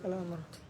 Assalamualaikum.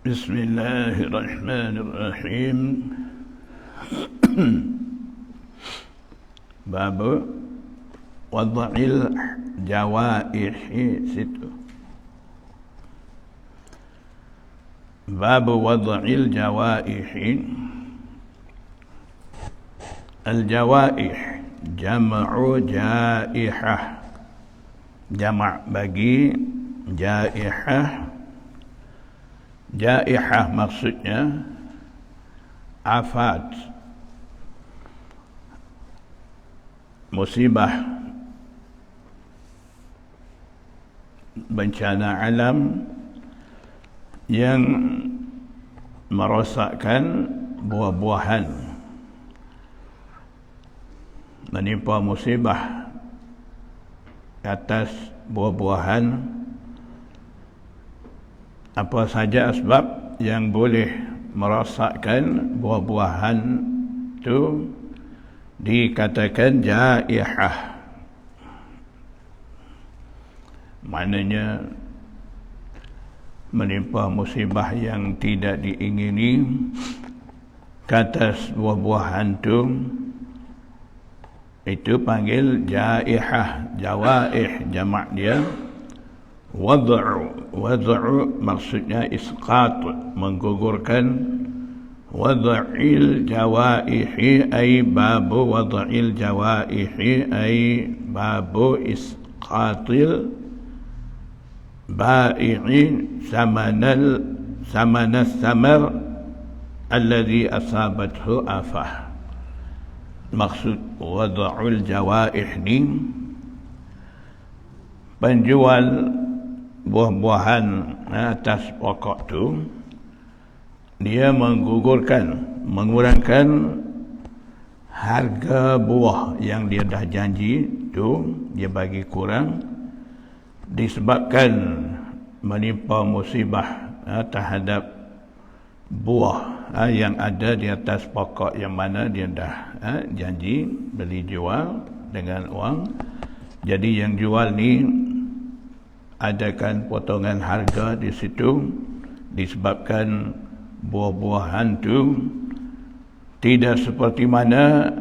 Bismillahirrahmanirrahim. Bab wad'il jawaihi situ. Bab wad'il jawaihi. Al-jawaih jam'u jaihah. Jama' bagi jaihah. Jaihah maksudnya afat, musibah, bencana alam yang merosakkan buah-buahan, menimpa musibah atas buah-buahan. Apa saja asbab yang boleh merosakkan buah-buahan itu dikatakan jaihah. Maknanya menimpa musibah yang tidak diingini ke atas buah-buahan itu panggil jaihah. Jawaih jamak dia. Wad'u maksudnya isqat, menggugurkan. Wad'il jawaihi ay babu wad'il jawaihi ay babu isqatil ba'i'i samanas samar alladhi asabathu afah. Maksud wad'ul jawaih ni penjual buah-buahan atas pokok tu, dia menggugurkan, mengurangkan harga buah yang dia dah janji tu, dia bagi kurang disebabkan menimpa musibah terhadap buah yang ada di atas pokok yang mana dia dah janji beli jual dengan wang. Jadi yang jual ni adakan potongan harga di situ disebabkan buah-buahan tu tidak seperti mana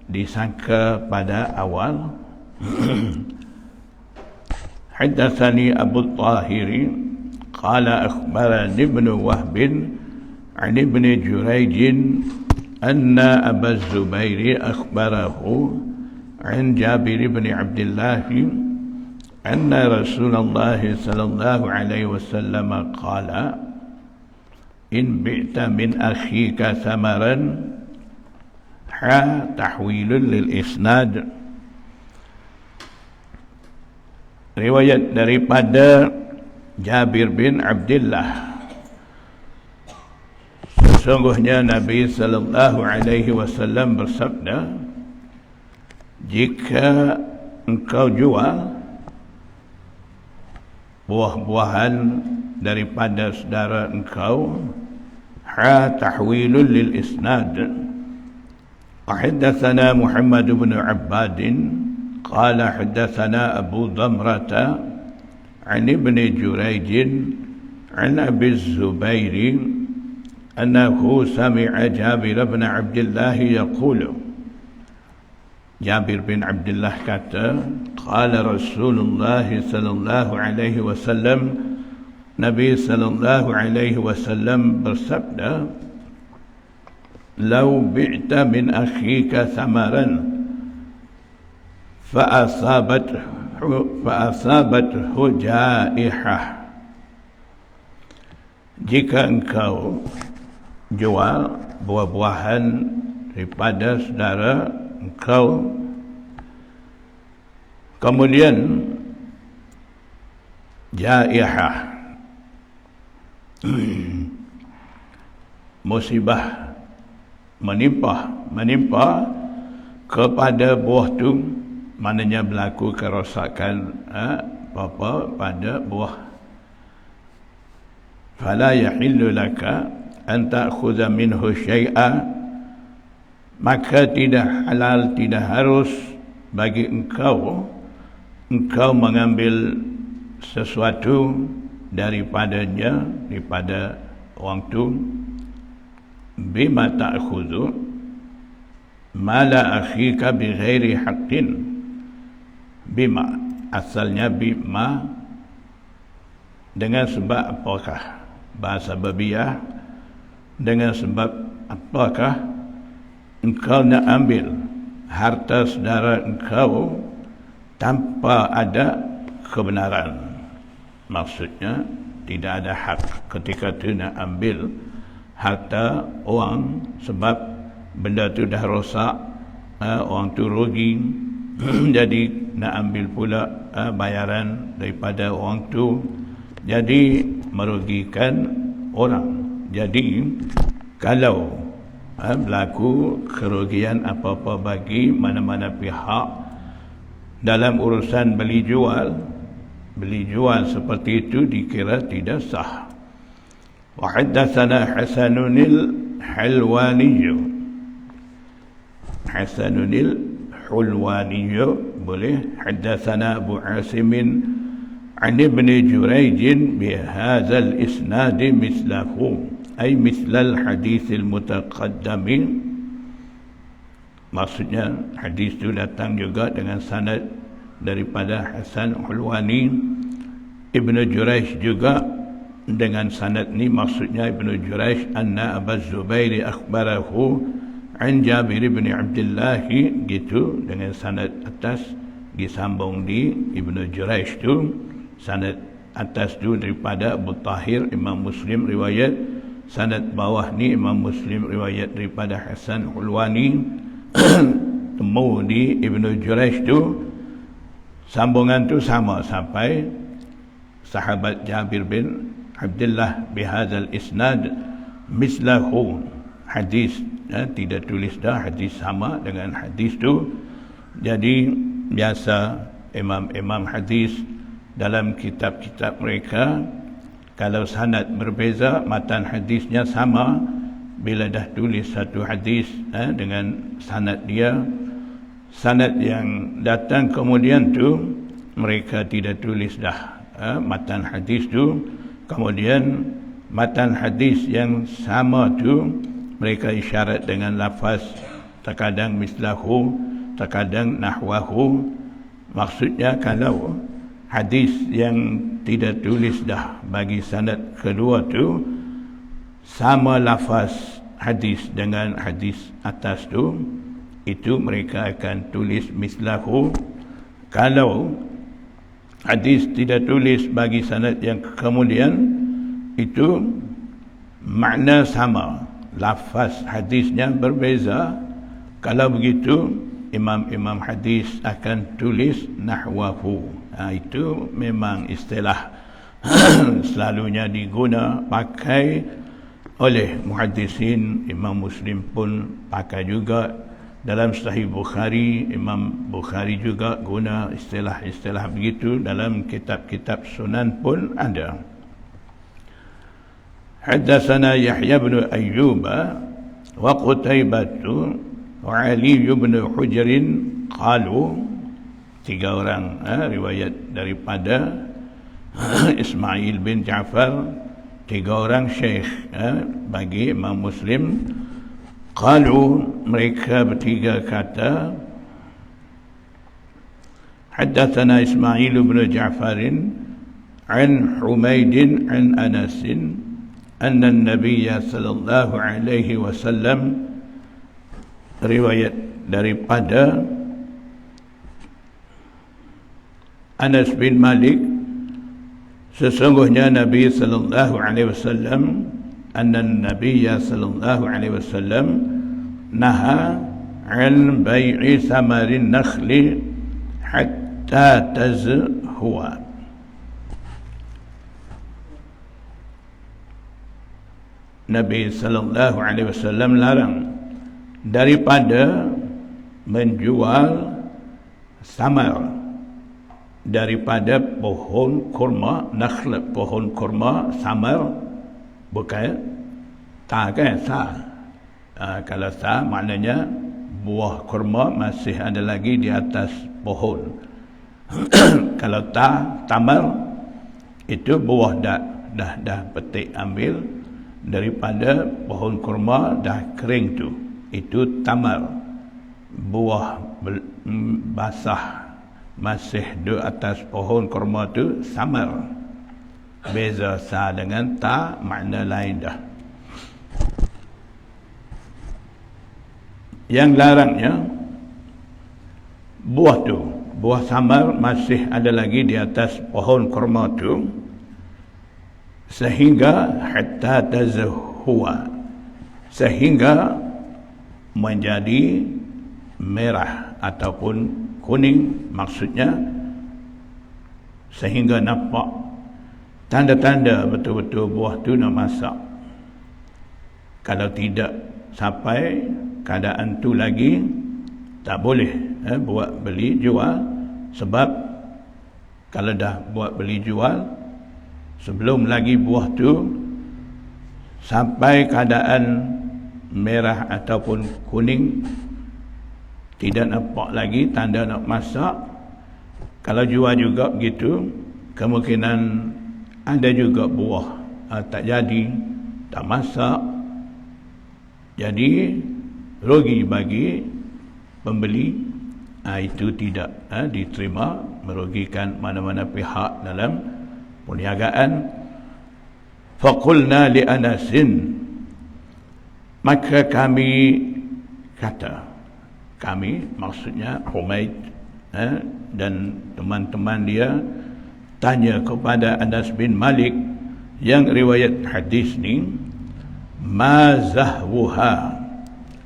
disangka pada awal. Haddatsani Abu Tahiri qala akhbarani Ibn Wahb عن ابن جريج أن أبا الزبير أخبره عن جابر بن عبد الله أن رسول الله صلى الله عليه وسلم قال إن بعت من أخيك ثمرا تحويل للإسناد. Riwayat daripada Jabir bin Abdullah, sesungguhnya Nabi sallallahu alaihi wasallam bersabda, jika engkau jual buah-buahan daripada saudara engkau, tahwilun lil isnad. Haddatsana Muhammad bin Abbad qala haddatsana Abu Damrah an Ibn Jurayj an Abi Zubair annahu sami'a Jabir bin Abdullah yaqulu, Jabir bin Abdullah kata, qala Rasulullah sallallahu alaihi wasallam, Nabi sallallahu alaihi wasallam bersabda, "Lau bi'ta min akhika thamaran fa'asabathu jaihah." Jika engkau jual buah-buahan daripada saudara engkau, kemudian jaihah, musibah menimpa kepada buah tu, maknanya berlaku kerosakan apa pada buah, fala yahillu laka an ta'khudha minhu syai'a, maka tidak halal, tidak harus bagi engkau mengambil sesuatu daripadanya, daripada orang tu, bima ta'khudhu mala akhika bighairi haqqin. Bima asalnya bima, dengan sebab apakah, bahasa Babiah, dengan sebab apakah engkau nak ambil harta saudara engkau tanpa ada kebenaran. Maksudnya tidak ada hak ketika tu nak ambil harta orang, sebab benda tu dah rosak, orang tu rugi jadi nak ambil pula bayaran daripada orang tu, jadi merugikan orang. Jadi kalau berlaku kerugian apa-apa bagi mana-mana pihak dalam urusan beli jual seperti itu, dikira tidak sah. Wa haddatsana Hasanunil Hulwani boleh. Haddatsana Abu Asim an Ibn Jurayj bi hadzal isnad mislahu, ay mislal hadis al-mutaqaddam. Maksudnya hadis itu datang juga dengan sanad daripada Hasan Hulwani. Ibn Jurayj juga dengan sanad ni, maksudnya Ibn Jurayj anna Abu Zubair akhbarahu an Jabir bin Abdullah, gitu, dengan sanad atas disambung di Ibn Jurayj tu. Sanad atas tu daripada Abu Tahir Imam Muslim riwayat, sanad bawah ni Imam Muslim riwayat daripada Hasan Hulwani. Temu di Ibn Jurayj tu, sambungan tu sama sampai sahabat Jabir bin Abdullah bihadzal isnad mislahu, hadis tidak tulis dah, hadis sama dengan hadis tu. Jadi biasa imam-imam hadis dalam kitab-kitab mereka, kalau sanad berbeza, matan hadisnya sama, bila dah tulis satu hadis dengan sanad dia, sanad yang datang kemudian tu mereka tidak tulis dah matan hadis tu, kemudian matan hadis yang sama tu mereka isyarat dengan lafaz, terkadang mislahu, terkadang nahwahu. Maksudnya kalau hadis yang tidak tulis dah bagi sanad kedua tu, sama lafaz hadis dengan hadis atas tu, itu mereka akan tulis mislahu. Kalau hadis tidak tulis bagi sanad yang kemudian, itu makna sama, lafaz hadisnya berbeza. Kalau begitu, imam-imam hadis akan tulis nahwahu. Itu memang istilah selalunya diguna pakai oleh muhaddisin. Imam Muslim pun pakai juga. Dalam Sahih Bukhari, Imam Bukhari juga guna istilah-istilah begitu. Dalam kitab-kitab sunan pun ada. Haddatsana Yahya bin Ayyub wa Qutaibah wa Ali bin Hujr qalu, tiga orang riwayat daripada Ismail bin Ja'far, tiga orang syekh bagi Imam Muslim. Qalu, mereka bertiga kata, haddatsana Ismail bin Ja'far an Humaid an Anas anna an-nabiy sallallahu alaihi wasallam, riwayat daripada Anas bin Malik, sesungguhnya Nabi sallallahu alaihi wasallam, anna an-nabiy sallallahu alaihi wasallam naha an bai'i samarin nakhli hatta tazhuwa. Nabi sallallahu alaihi wasallam larang daripada menjual samar daripada pohon kurma. Nakhl, pohon kurma. Samar bukan ta kan, sa. Kalau sa maknanya buah kurma masih ada lagi di atas pohon. Kalau tamar itu buah dah petik ambil daripada pohon kurma, dah kering tu, itu tamar. Buah basah masih di atas pohon kurma tu samar. Beza sa dengan ta, makna lain dah. Yang larangnya buah tu, buah samar masih ada lagi di atas pohon kurma tu, sehingga hatta tazhuwa, sehingga menjadi merah ataupun kuning, maksudnya sehingga nampak tanda-tanda betul-betul buah tu nak masak. Kalau tidak sampai keadaan tu lagi, tak boleh buat beli jual. Sebab kalau dah buat beli jual, sebelum lagi buah tu sampai keadaan merah ataupun kuning, tidak nampak lagi tanda nak masak, kalau jual juga begitu, kemungkinan ada juga buah tak jadi, tak masak, jadi rugi bagi pembeli. Itu tidak diterima, merugikan mana-mana pihak dalam perniagaan. Faqulna li Anasin, maka kami kata, kami maksudnya Humaid dan teman-teman dia, tanya kepada Anas bin Malik yang riwayat hadis ni, ma zahwuha,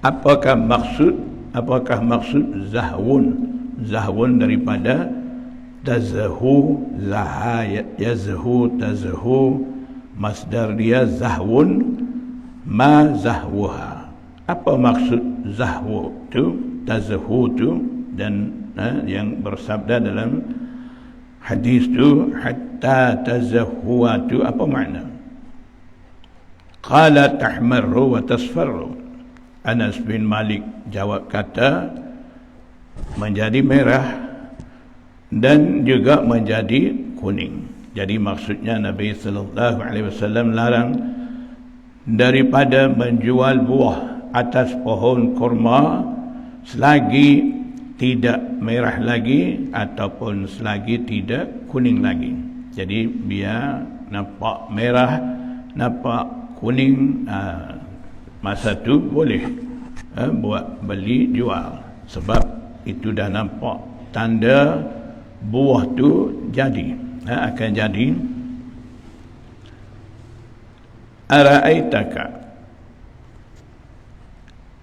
apakah maksud zahwun? Zahwun daripada tazhu, zahayat, yazhu, tazhu, masdar dia zahwun. Ma zahwuha, apa maksud zahwu tu, tazhu tu, dan yang bersabda dalam hadis tu hatta tazhuwa tu apa makna? Qala tahmarru wa tasfarru. Anas bin Malik jawab kata, menjadi merah dan juga menjadi kuning. Jadi maksudnya Nabi sallallahu alaihi wasallam larang daripada menjual buah atas pohon kurma selagi tidak merah lagi ataupun selagi tidak kuning lagi. Jadi biar nampak merah, nampak kuning, masa tu boleh buat beli jual, sebab itu dah nampak tanda buah tu jadi, akan jadi. Ara'aitaka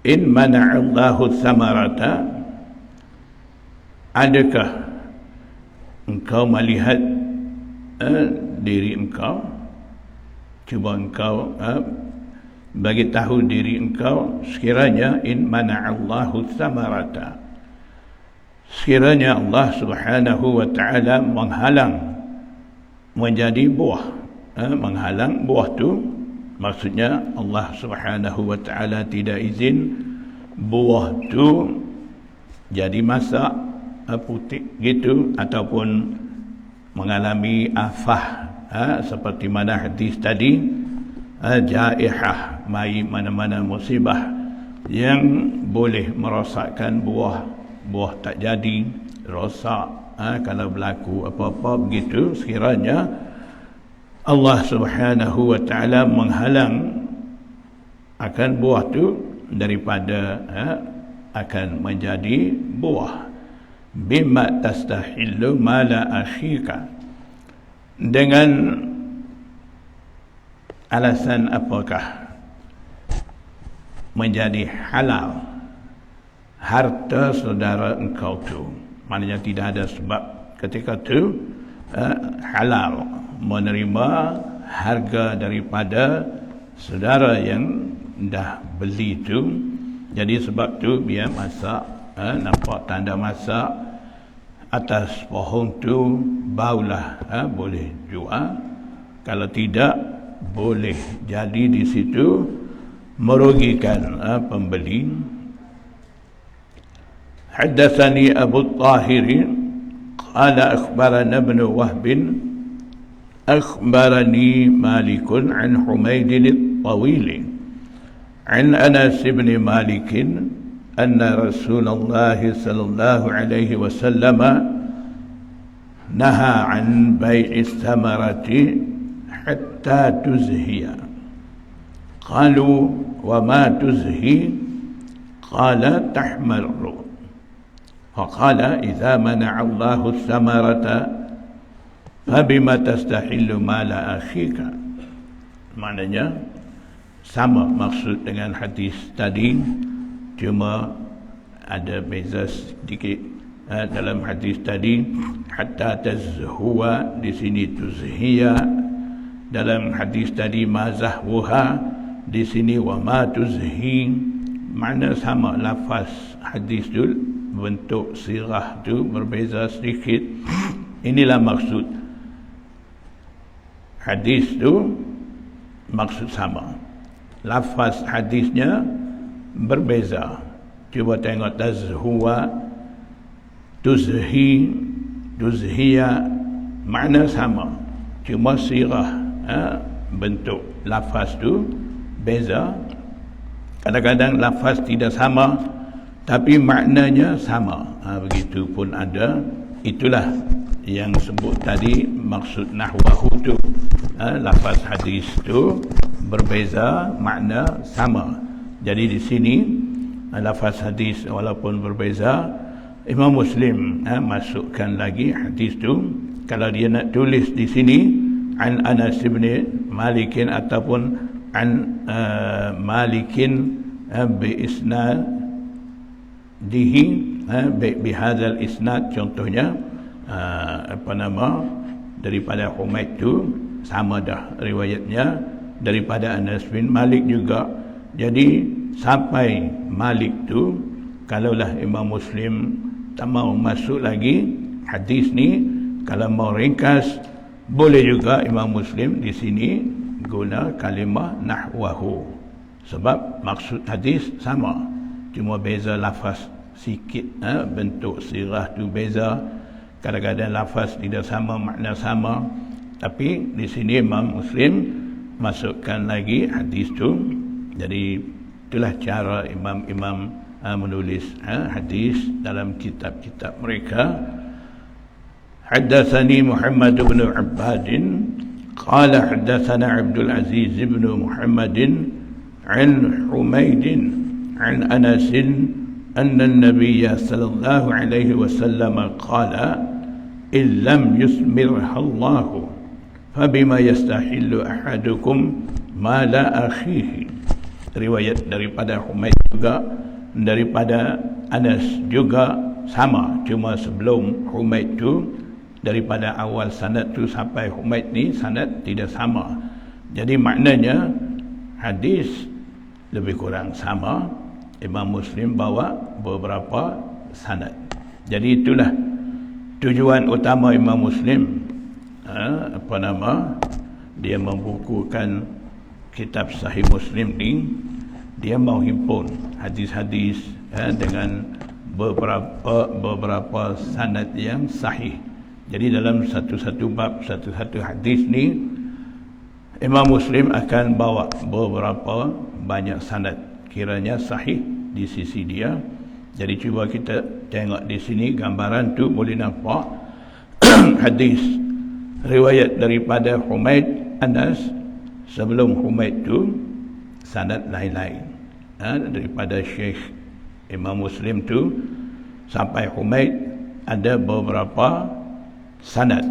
in mana'allahu thamarata, adakah engkau melihat diri engkau, cuba engkau bagi tahu diri engkau, sekiranya in mana'allahu thamarata, sekiranya Allah Subhanahu wa ta'ala menghalang menjadi buah, menghalang buah tu, maksudnya Allah Subhanahu wa ta'ala tidak izin buah tu jadi masak putih gitu, ataupun mengalami afah, seperti mana hadis tadi, jaihah, mai mana-mana musibah yang boleh merosakkan buah, buah tak jadi, rosak, kalau berlaku apa-apa begitu, sekiranya Allah Subhanahu wa ta'ala menghalang akan buah tu daripada akan menjadi buah. Bima tastahillu mala akhika, dengan alasan apakah menjadi halal harta saudara engkau tu, maknanya tidak ada sebab ketika tu halal menerima harga daripada saudara yang dah beli tu. Jadi sebab tu biar masak, nampak tanda masak atas pohon tu, baulah, boleh jual. Kalau tidak, boleh jadi di situ merugikan pembeli. Haddatsani Abu Tahir qala akhbarana ibn Wahb akhbarani Malik an Humayd al-Tawil an Anas bin Malik anna Rasulullah sallallahu alaihi wasallam naha an bai'i thamarati hatta tuzhiya. Qalu wa ma tuzhi? Qala tahmarru. Faqala idza mana'a Allahu thamarata fabima tastahillu mala akhika. Maknanya sama maksud dengan hadis tadi, cuma ada beza sedikit. Dalam hadis tadi hatta tazhuwa, di sini tuzhiya. Dalam hadis tadi mazahwuha, di sini wa ma tuzhi. Makna sama, lafaz hadis tu, bentuk sirah tu berbeza sedikit. Inilah maksud hadis tu, maksud sama, lafaz hadisnya berbeza. Cuba tengok tazhuwa, tuzhi, tuzhiya, makna sama, cuma sirah, bentuk lafaz tu beza. Kadang-kadang lafaz tidak sama tapi maknanya sama, begitu pun ada. Itulah yang sebut tadi maksud nahwahu tu, lafaz hadis tu berbeza, makna sama. Jadi di sini lafaz hadis walaupun berbeza, Imam Muslim masukkan lagi hadis tu. Kalau dia nak tulis di sini an Anas bin Malikin ataupun an Malikin bi isnadihi, bi hadzal isnad, contohnya daripada Humaid tu sama dah riwayatnya, daripada Anas bin Malik juga. Jadi sampai Malik tu, kalaulah Imam Muslim tak mau masuk lagi hadis ni, kalau mau ringkas, boleh juga Imam Muslim di sini guna kalimah nahwahu, sebab maksud hadis sama, cuma beza lafaz sikit, bentuk sirah tu beza. Kadang-kadang lafaz tidak sama, makna sama, tapi di sini Imam Muslim masukkan lagi hadis tu. Jadi itulah cara imam-imam menulis hadis dalam kitab-kitab mereka. Haddatsani Muhammad bin Abbad قال حدثنا عبد العزيز بن محمد عن حميد عن أنس أن النبي صلى الله عليه وسلم قال إن لم يثمرها الله فبما يستحل أحدكم مال أخيه. Riwayat daripada Humaid juga, daripada Anas juga sama, cuma sebelum Humaid tu, daripada awal sanad tu sampai Humaid ni sanad tidak sama. Jadi maknanya hadis lebih kurang sama. Imam Muslim bawa beberapa sanad. Jadi itulah tujuan utama Imam Muslim, dia membukukan kitab Sahih Muslim ni. Dia mau himpun hadis-hadis dengan beberapa sanad yang sahih. Jadi dalam satu-satu bab, satu-satu hadis ni, Imam Muslim akan bawa beberapa banyak sanad kiranya sahih di sisi dia. Jadi cuba kita tengok di sini gambaran tu, boleh nampak hadis riwayat daripada Humaid, Anas. Sebelum Humaid tu sanad lain-lain, daripada Syekh Imam Muslim tu sampai Humaid ada beberapa sanad.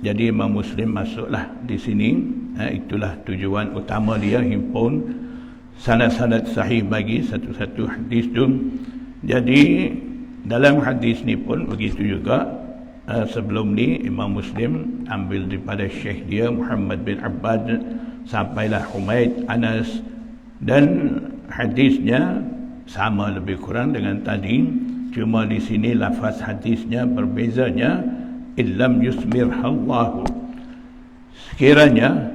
Jadi Imam Muslim masuklah di sini. Itulah tujuan utama dia, himpun sanad-sanad sahih bagi satu-satu hadis tu. Jadi dalam hadis ni pun begitu juga. Sebelum ni Imam Muslim ambil daripada Syekh dia Muhammad bin Abbad sampailah Humaid, Anas, dan hadisnya sama lebih kurang dengan tadi, cuma di sini lafaz hadisnya berbezanya. Illam yusmirhallahu, sekiranya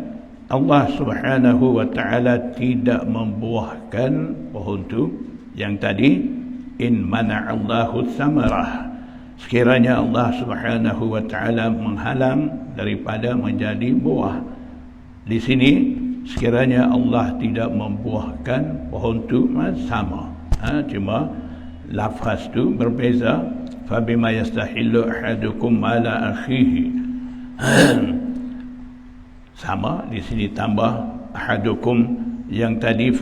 Allah Subhanahu wa ta'ala tidak membuahkan pohon tu. Yang tadi in mana'allahu samarah, sekiranya Allah Subhanahu wa ta'ala menghalang daripada menjadi buah. Di sini sekiranya Allah tidak membuahkan pohon tu, sama, cuma lafaz tu berbeza. Fabima yastahillu ahadukum mala akhihi, sama di sini tambah ahadukum. Yang tadi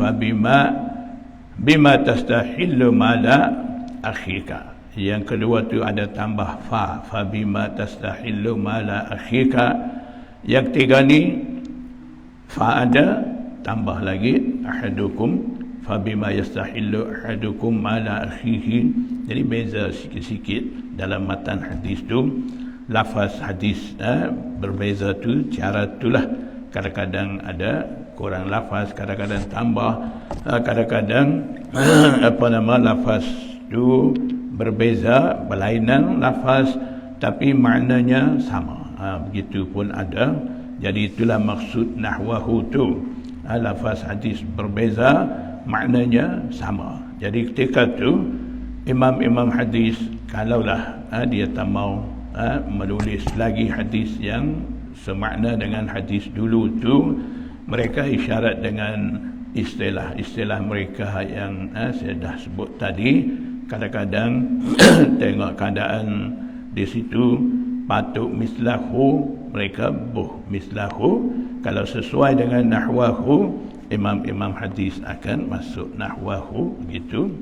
bima tastahillu mala akhika. Yang kedua tu ada tambah fabima tastahillu mala akhika. Yang tiga ni fa ada tambah lagi ahadukum, fabima yastahillu ahadukum mala akhihi. Jadi beza sikit-sikit dalam matan hadis tu. Lafaz hadis berbeza tu, cara itulah. Kadang-kadang ada kurang lafaz, kadang-kadang tambah, kadang-kadang lafaz tu berbeza, berlainan lafaz tapi maknanya sama. Begitu pun ada. Jadi itulah maksud nahwahu tu. Lafaz hadis berbeza, maknanya sama. Jadi ketika tu imam-imam hadis, kalaulah dia tak mau menulis lagi hadis yang semakna dengan hadis dulu tu, mereka isyarat dengan istilah mereka yang saya dah sebut tadi. Kadang-kadang tengok keadaan di situ patut mislahu, mereka mislahu. Kalau sesuai dengan nahwahu, imam-imam hadis akan masuk nahwahu, begitu.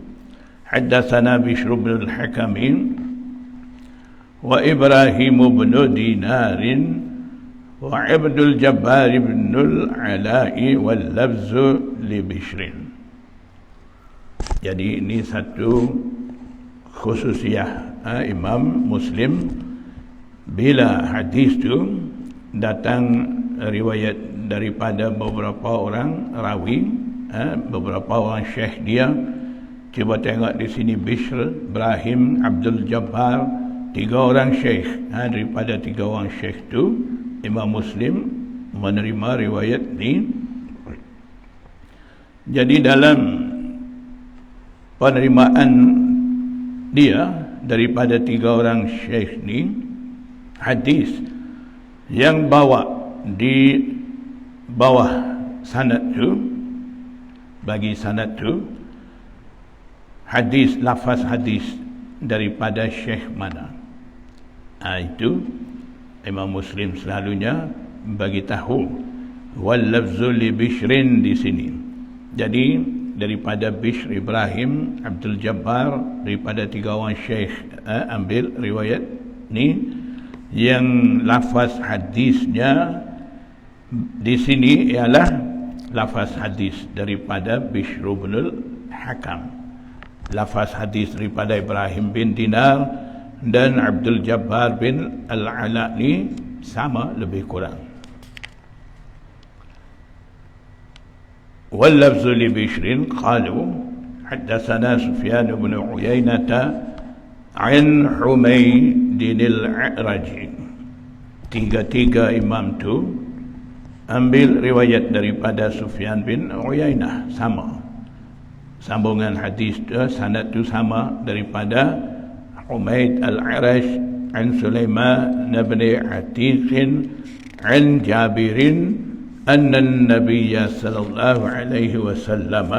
Haddatsana Bishr bin al-Hakam wa Ibrahim bin Dinar wa Abdul Jabbar bin al-Ala'i wal lafz li Bishr. Jadi ini satu khususiyah Imam Muslim. Bila hadis tu datang riwayat daripada beberapa orang rawi, beberapa orang syekh dia. Cuba tengok di sini Bishr, Ibrahim, Abdul Jabbar, 3 orang syekh. Daripada 3 orang syekh tu Imam Muslim menerima riwayat ni. Jadi dalam penerimaan dia daripada 3 orang syekh ni, hadis yang bawa di bawah sanad tu, bagi sanad tu hadis, lafaz hadis daripada syekh mana, itu Imam Muslim selalunya bagi tahu. Wal lafzu li Bishrin di sini. Jadi daripada Bishr Ibrahim Abdul Jabbar, daripada 3 orang syekh ambil riwayat ni, yang lafaz hadisnya di sini ialah lafaz hadis daripada Bishr bin Hakam. Lafaz hadis daripada Ibrahim bin Dinar dan Abdul Jabbar bin Al-Ala ni sama lebih kurang. واللفظ لبشر قالوا حدثنا سفيان بن عيينة عن حميد الأعرج. Tiga-tiga imam tu ambil riwayat daripada Sufyan bin Uyainah, sama sambungan hadis tu, sanad tu sama daripada Humaid al-A'raj an Sulaiman bin Atiq an Jabirin anna an-nabiy sallallahu alaihi wasallam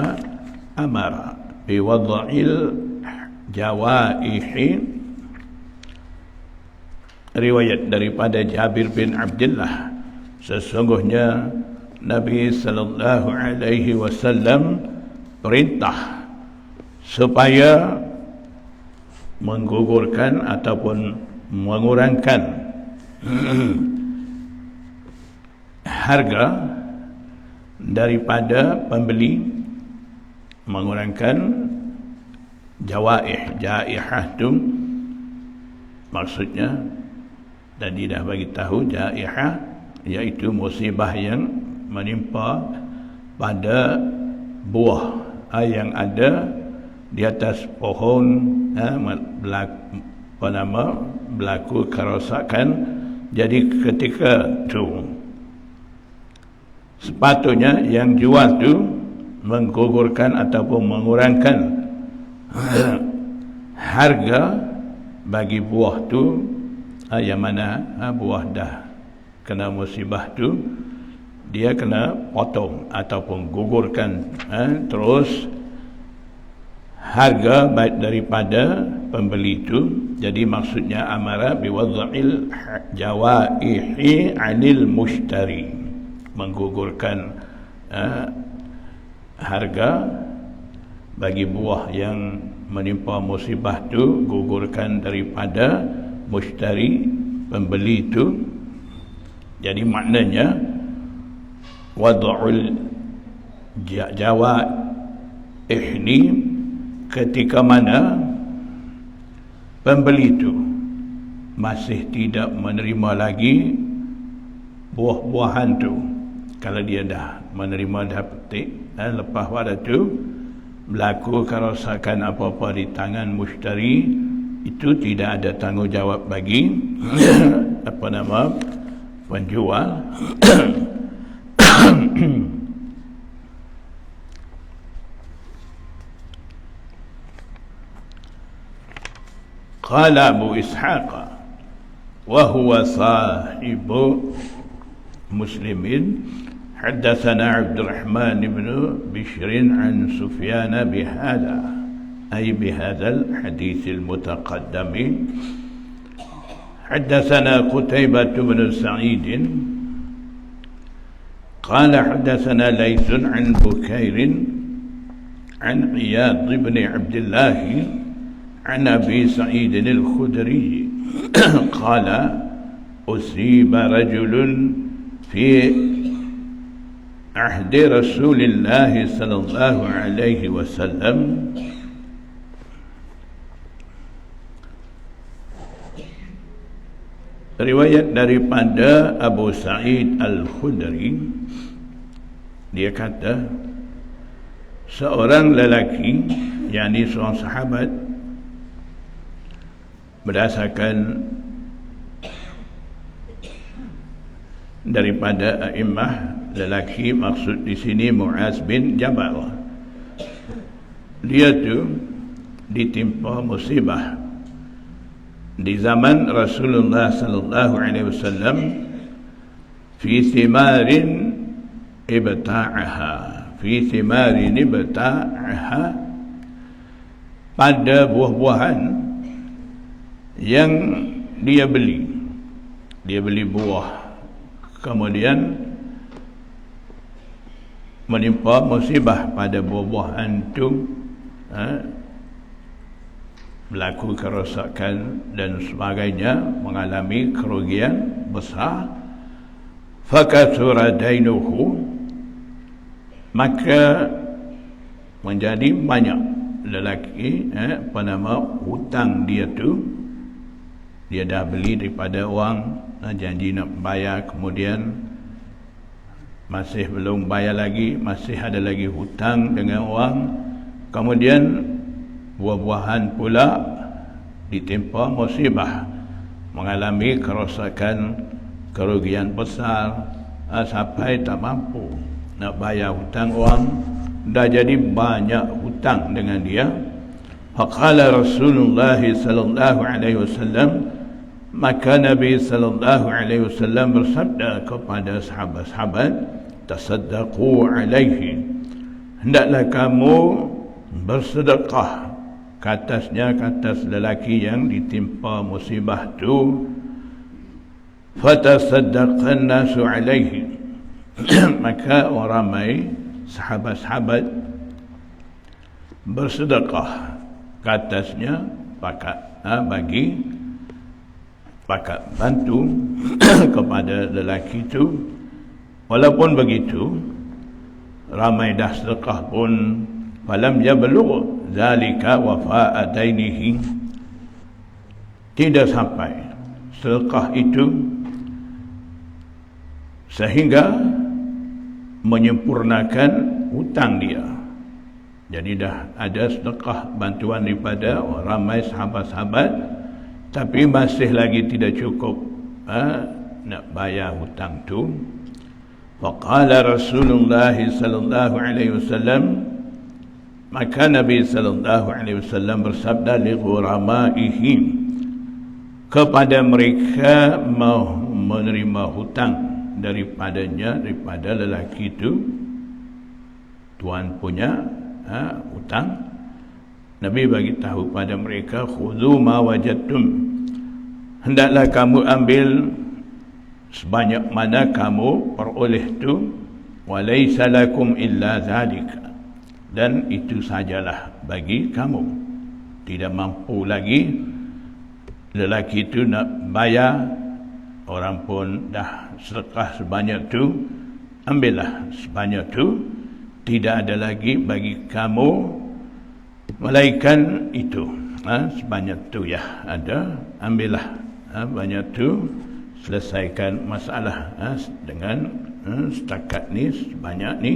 amara bi wad'il jawaihi. Riwayat daripada Jabir bin Abdullah, sesungguhnya Nabi sallallahu alaihi wasallam perintah supaya menggugurkan ataupun mengurangkan harga daripada pembeli, mengurangkan jaihah tu maksudnya tadi dah bagi tahu, jaihah iaitu musibah yang menimpa pada buah yang ada di atas pohon, berlaku kerosakan. Jadi ketika tu sepatutnya yang jual tu menggugurkan ataupun mengurangkan harga bagi buah tu, yang mana buah dah kena musibah tu, dia kena potong ataupun gugurkan terus harga baik daripada pembeli itu. Jadi maksudnya amara biwad'il jawaihi 'anil mushtari, menggugurkan harga bagi buah yang menimpa musibah itu, gugurkan daripada mushtari, pembeli itu. Jadi maknanya wad'ul jawaih ni ketika mana pembeli itu masih tidak menerima lagi buah-buahan tu. Kalau dia dah menerima, dah petik, dan lepas pada tu berlaku kerosakan apa-apa di tangan mushtari, itu tidak ada tanggungjawab bagi penjual. Qala Abu Ishaq wa huwa sahibu Muslimin, haddatsana Abdurrahman ibn Bishr an Sufyan bihadha, ay bihadha al-hadith al-mutaqaddam. حدثنا قتيبة بن سعيد قال حدثنا ليث عن بكير عن عياض بن عبد الله عن أبي سعيد الخدري قال أصيب رجل في عهد رسول الله صلى الله عليه وسلم riwayat daripada Abu Sa'id Al-Khudri, dia kata seorang lelaki, yakni seorang sahabat, berdasarkan daripada a'immah, lelaki maksud di sini Mu'az bin Jabal. Dia tu ditimpa musibah di zaman Rasulullah sallallahu alaihi wasallam fi thimarin ibta'aha, pada buah-buahan yang dia beli. Dia beli buah kemudian menimpa musibah pada buah-buahan itu, berlaku kerosakan dan sebagainya, mengalami kerugian besar. Fakathura dainuhu, maka menjadi banyak lelaki hutang dia tu. Dia dah beli daripada orang, janji nak bayar, kemudian masih belum bayar lagi, masih ada lagi hutang dengan orang, kemudian buah-buahan pula ditimpa musibah, mengalami kerosakan, kerugian besar, sampai tak mampu nak bayar hutang orang, dah jadi banyak hutang dengan dia. Faqala Rasulullah sallallahu alaihi wasallam, maka Nabi sallallahu alaihi wasallam bersabda kepada sahabat-sahabat, tasaddaqu alaihi, hendaklah kamu bersedekah ke atasnya, ke atas lelaki yang ditimpa musibah tu. Fatasaddaqan nasu alaihi, maka orang ramai sahabat-sahabat bersedekah ke atasnya, bagi pakat bantu kepada lelaki itu. Walaupun begitu, ramai dah sedekah pun, falam yablugh zalika wafa'a dainihi, tidak sampai sedekah itu sehingga menyempurnakan hutang dia. Jadi dah ada sedekah bantuan daripada ramai sahabat-sahabat, tapi masih lagi tidak cukup nak bayar hutang tu. Faqala Rasulullah sallallahu alaihi wasallam, maka Nabi sallallahu alaihi wasallam bersabda li ghuramaihi, kepada mereka mau menerima hutang daripadanya, daripada lelaki itu, tuan punya hutang. Nabi bagi tahu pada mereka, khudhu ma wajadtum, hendaklah kamu ambil sebanyak mana kamu peroleh tu, walaysa lakum illa zalika, dan itu sajalah bagi kamu. Tidak mampu lagi lelaki itu nak bayar, orang pun dah sedekah sebanyak tu, ambillah sebanyak tu, tidak ada lagi bagi kamu melainkan itu. Sebanyak tu ya ada, ambillah banyak tu, selesaikan masalah dengan setakat ni, sebanyak ni.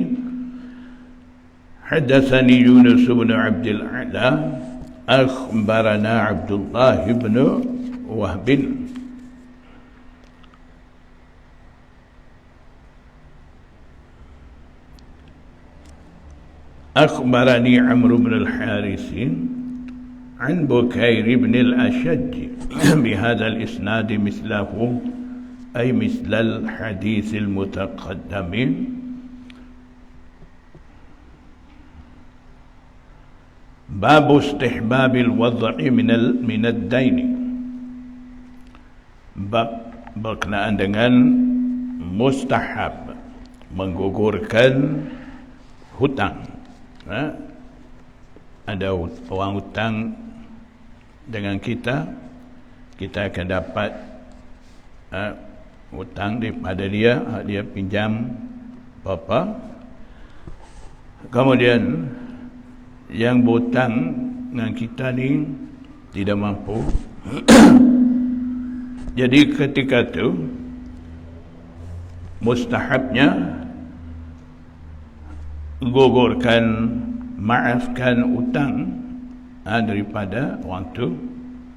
Hadatsani Yunus bin Abdul A'la akhbarana Abdullah bin Wahb أخبرني عمرو بن الحارث عن بكير بن الأشج بهذا الإسناد مثله، أي مثل الحديث المتقدم. باب استحباب الوضع من الدين، bab berkenaan dengan mustahab, menggugurkan hutang. Ada orang hutang dengan kita, kita akan dapat hutang daripada dia, dia pinjam apa, kemudian yang berhutang dengan kita ni tidak mampu. Jadi ketika tu mustahabnya gugurkan, maafkan hutang daripada orang tu.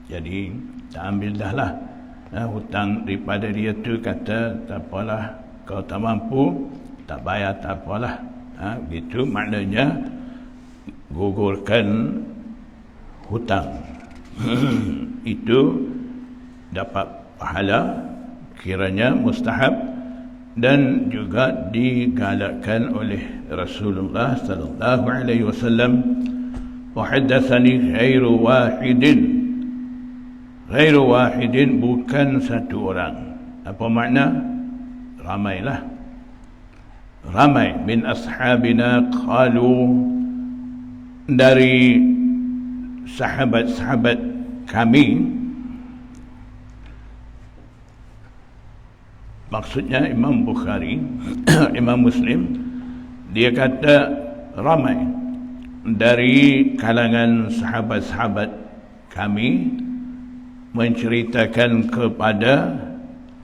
Jadi tak ambil dah lah hutang daripada dia tu, kata tak apalah, kau tak mampu, tak bayar tak apalah. Begitu maknanya gugurkan hutang. Itu dapat pahala, kiranya mustahab, dan juga digalakkan oleh Rasulullah sallallahu alaihi wasallam. Wa haddatsani ghairu wahidin, bukan satu orang. Apa makna? ramai min ashabina qalu, dari sahabat-sahabat kami, maksudnya Imam Bukhari, Imam Muslim, dia kata ramai dari kalangan sahabat-sahabat kami menceritakan kepada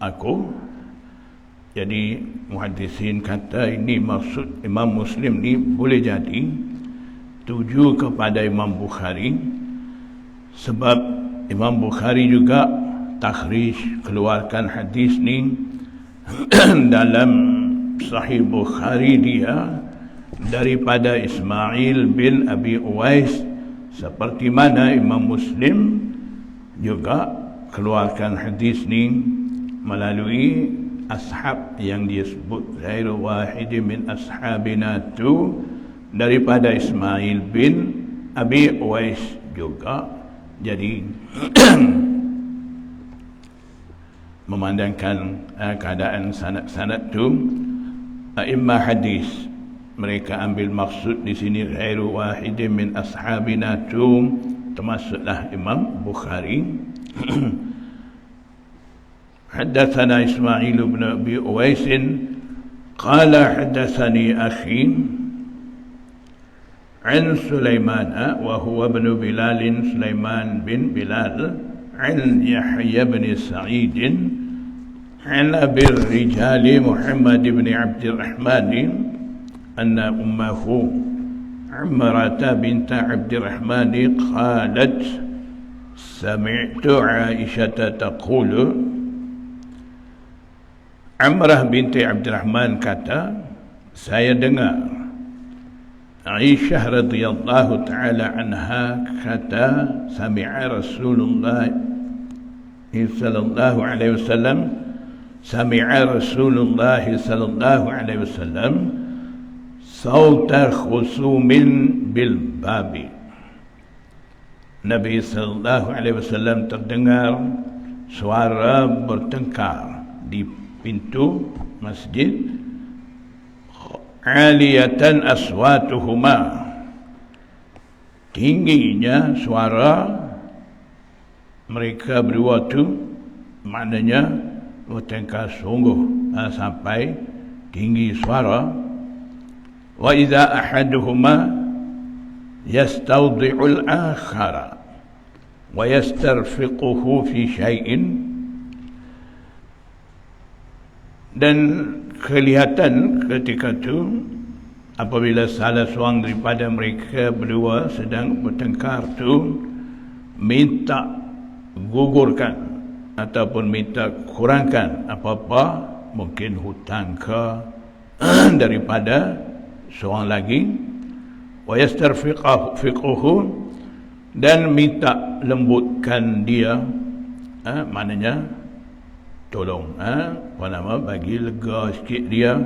aku. Jadi muhaddisin kata ini maksud Imam Muslim ni boleh jadi tuju kepada Imam Bukhari, sebab Imam Bukhari juga takhrij, keluarkan hadis ni dalam Sahih Bukhari dia daripada Ismail bin Abi Uwais, seperti mana Imam Muslim juga keluarkan hadis ni melalui ashab yang disebut ghairu wahid min ashabina tu, daripada Ismail bin Abi Uwais juga. Jadi memandangkan keadaan sanad-sanad tu, a'immah hadis mereka ambil maksud di sini ghairu wahid min ashabina tu, termasuklah Imam Bukhari. حدثنا إسماعيل بن أبي أويس قال حدثني أخي عن سليمان وهو ابن بلال سليمان بن بلال عن يحيى بن سعيد عن أبي الرجال محمد بن عبد الرحمن أن أمه عمرة بنت عبد الرحمن قالت سمعت عائشة تقول, Amrah binti Abdurrahman kata, saya dengar Aisyah radhiyallahu ta'ala anha kata, sami'a Rasulullah sallallahu alaihi wasallam, sami'a Rasulullah sallallahu alaihi wasallam sauta khusumin bil babi. Nabi sallallahu alaihi wasallam terdengar suara bertengkar di pintu masjid, aliyatan aswatuhuma, tingginya suara mereka berdua tu, maknanya bertengkar sungguh sampai tinggi suara. Wa idza ahaduhuma yastawdi'ul akhara wa yastarfiquhu fi syai'in, dan kelihatan ketika itu apabila salah seorang daripada mereka berdua sedang bertengkar tu minta gugurkan ataupun minta kurangkan apa-apa, mungkin hutang ke daripada seorang lagi, wa yastarfiquhu, dan minta lembutkan dia, maknanya tolong bagi lega sikit dia,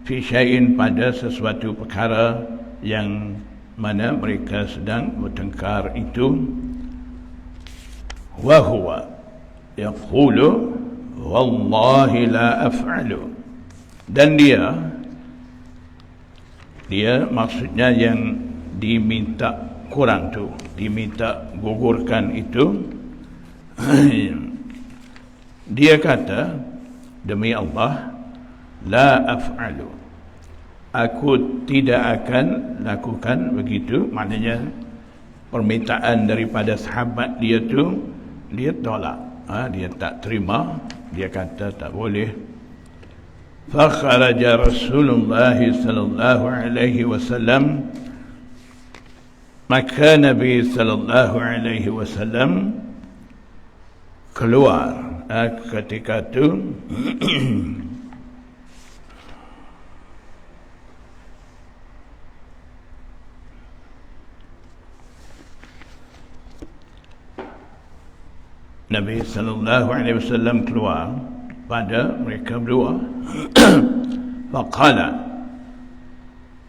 fi syai'in, pada sesuatu perkara yang mana mereka sedang bertengkar itu. Wa huwa yaqulu wallahi la af'alu, dan dia maksudnya yang diminta kurang tu, diminta gugurkan itu, dia kata, demi Allah, la af'alu, aku tidak akan lakukan begitu. Maknanya permintaan daripada sahabat dia tu, dia tolak, dia tak terima, dia kata tak boleh. Fa kharaja Rasulullah sallallahu alaihi wasallam, maka Nabi sallallahu alaihi wasallam keluar ketika itu. Nabi sallallahu alaihi wasallam keluar pada mereka berdua. Faqala,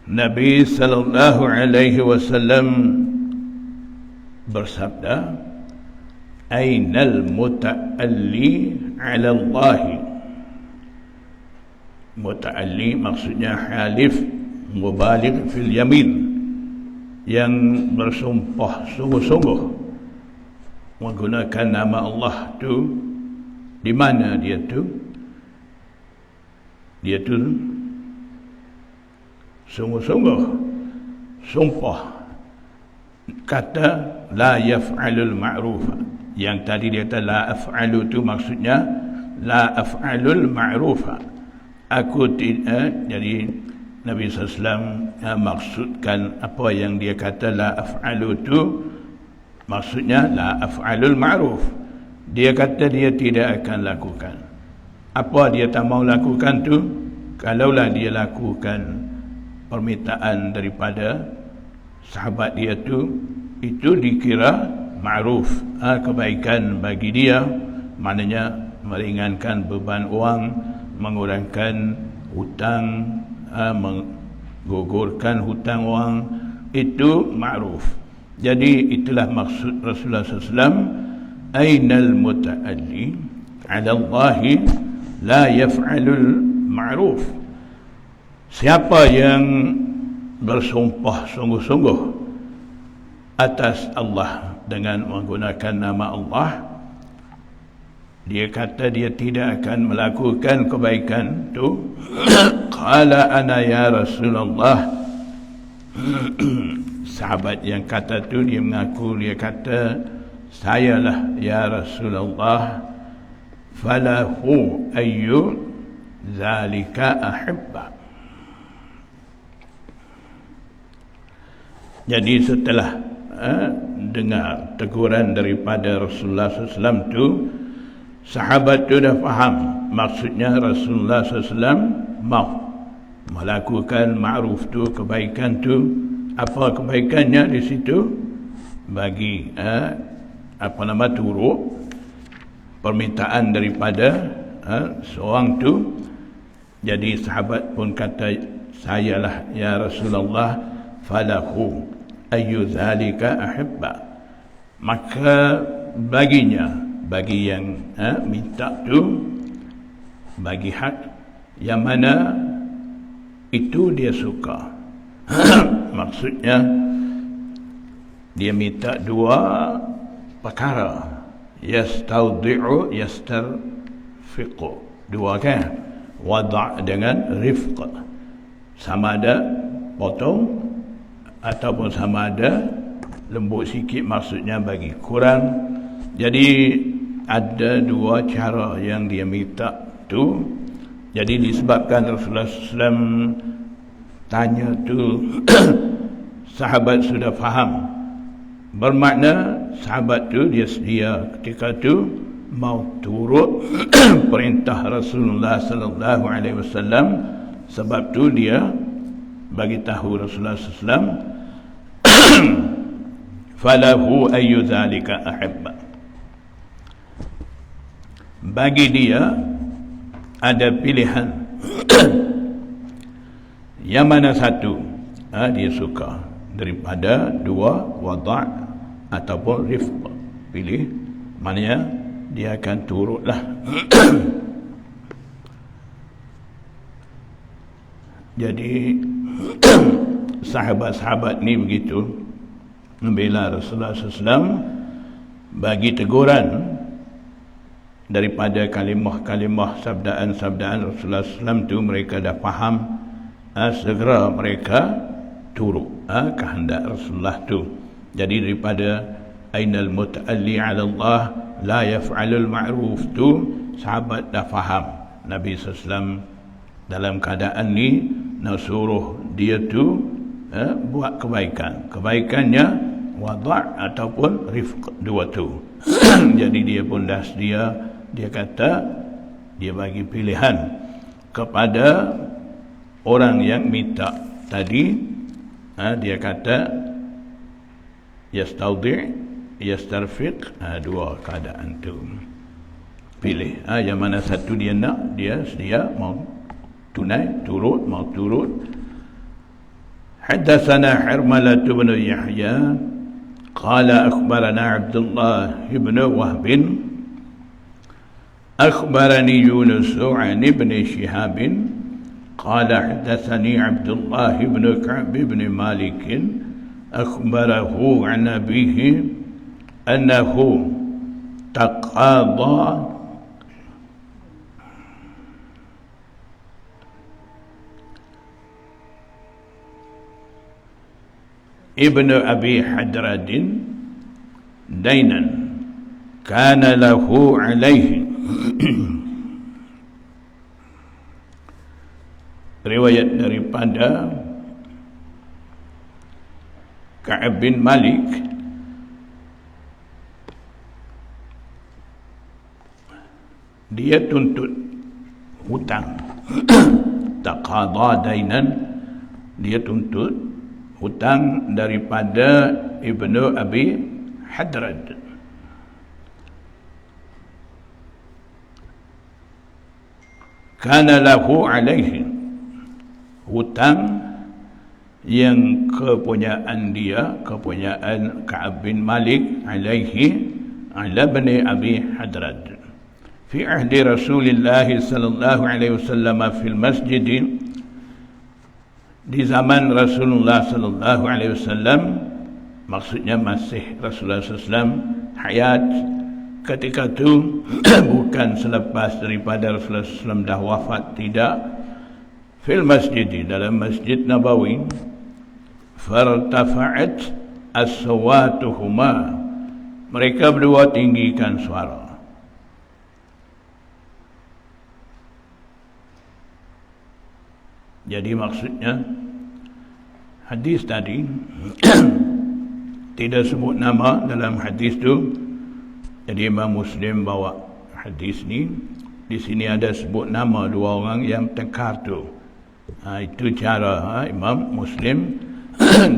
Nabi sallallahu alaihi wasallam bersabda, Ainal muta'alli 'ala Allah, Muta'alli maksudnya halif mubaligh fil yamin, yang bersumpah sungguh-sungguh menggunakan nama Allah tu. Di mana dia tu? Dia tu sungguh-sungguh sumpah, kata la yaf'alul ma'ruf. Yang tadi dia kata la af'alu tu maksudnya la af'alul ma'ruf. Aku tidak. Jadi Nabi SAW maksudkan apa yang dia kata la af'alu tu, maksudnya la af'alul ma'ruf. Dia kata dia tidak akan lakukan. Apa dia tak mau lakukan tu? Kalaulah dia lakukan permintaan daripada sahabat dia tu, itu dikira ma'ruf, kebaikan bagi dia. Maknanya meringankan beban wang, mengurangkan hutang, menggugurkan hutang wang, itu ma'ruf. Jadi itulah maksud Rasulullah SAW, ainal muta'alli ala Allahi la yaf'alul ma'ruf. Siapa yang bersumpah sungguh-sungguh atas Allah dengan menggunakan nama Allah, dia kata dia tidak akan melakukan kebaikan tu. Qala ana ya Rasulullah. Sahabat yang kata tu, dia mengaku, dia kata sayalah ya Rasulullah. Falahu ayyu zalika ahibba. Jadi setelah dengar teguran daripada Rasulullah SAW tu, sahabat tu dah faham maksudnya Rasulullah SAW mau melakukan ma'ruf tu, kebaikan tu. Apa kebaikannya di situ? Bagi turut permintaan daripada seorang tu. Jadi sahabat pun kata sayalah ya Rasulullah, falahu ayyu zalika ahibba. Maka baginya, bagi yang minta tu, bagi hak yang mana itu dia suka. Maksudnya dia minta dua perkara, yastawdi'u yastarfiqu, dua kan, wada' dengan rifq, sama ada potong ataupun sama ada lembut sikit, maksudnya bagi kurang. Jadi ada dua cara yang dia minta tu. Jadi disebabkan Rasulullah SAW tanya tu, sahabat sudah faham, bermakna sahabat tu dia sedia ketika tu mau turut perintah Rasulullah SAW. Sebab tu dia bagi tahu Rasulullah SAW, falahu ayyu zalika ahibba. Bagi dia ada pilihan yang mana satu dia suka daripada dua, wada' ataupun rifq. Pilih, maknanya dia akan turutlah. Jadi sahabat-sahabat ni begitu membela Rasulullah SAW, bagi teguran daripada kalimah-kalimah, sabdaan-sabdaan Rasulullah SAW tu, mereka dah faham. Segera mereka turut kehendak Rasulullah tu. Jadi daripada ainal muta'alli ala Allah la yaf'alul ma'ruf tu, sahabat dah faham Nabi SAW dalam keadaan ni nak suruh dia tu buat kebaikan. Kebaikannya wada' ataupun rifq, dua tu. Jadi dia pun dah sedia. Dia kata dia bagi pilihan kepada orang yang minta tadi. Dia kata yastawdi' yastarfiq, dua keadaan tu. Pilih yang mana satu dia nak, dia sedia mau tunai, turut, mau turut. Haddatsana Harmalah bin Yahya qala akhbarana Abdullah bin Wahb akhbarani Yunus an ibn Shihab قال حدثني عبد الله بن كعب بن مالك أخبره عن أبيه أنه تقاضى ابن أبي حدرد دينا كان له عليه. Riwayat daripada Ka'ab bin Malik, dia tuntut hutang. Taqadha dainan, dia tuntut hutang daripada Ibnu Abi Hadrad. Kana lahu alaihi, hutang yang kepunyaan dia, kepunyaan Ka'ab bin Malik alaihi ala bani Abi Hadrad fi ahdi Rasulullah sallallahu alaihi wasallam fil masjid, di zaman Rasulullah sallallahu alaihi wasallam, maksudnya masih Rasulullah SAW hayat ketika itu, bukan selepas daripada Rasulullah SAW dah wafat, tidak. Fil masjid, dalam Masjid Nabawi, fartafa'at aswatuhuma, mereka berdua tinggikan suara. Jadi maksudnya hadis tadi tidak sebut nama dalam hadis tu. Jadi Imam Muslim bawa hadis ni, di sini ada sebut nama dua orang yang tengkar tu. Itu cara Imam Muslim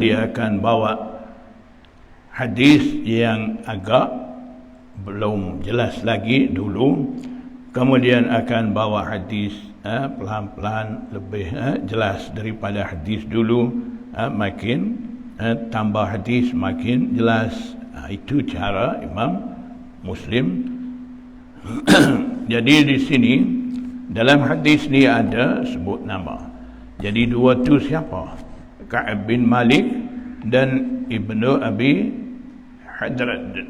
dia akan bawa hadis yang agak belum jelas lagi dulu, kemudian akan bawa hadis pelan-pelan lebih jelas daripada hadis dulu, makin tambah hadis makin jelas. Itu cara Imam Muslim. Jadi di sini dalam hadis ni ada sebut nama. Jadi dua tu siapa? Ka'ab bin Malik dan Ibnu Abi Hadrad.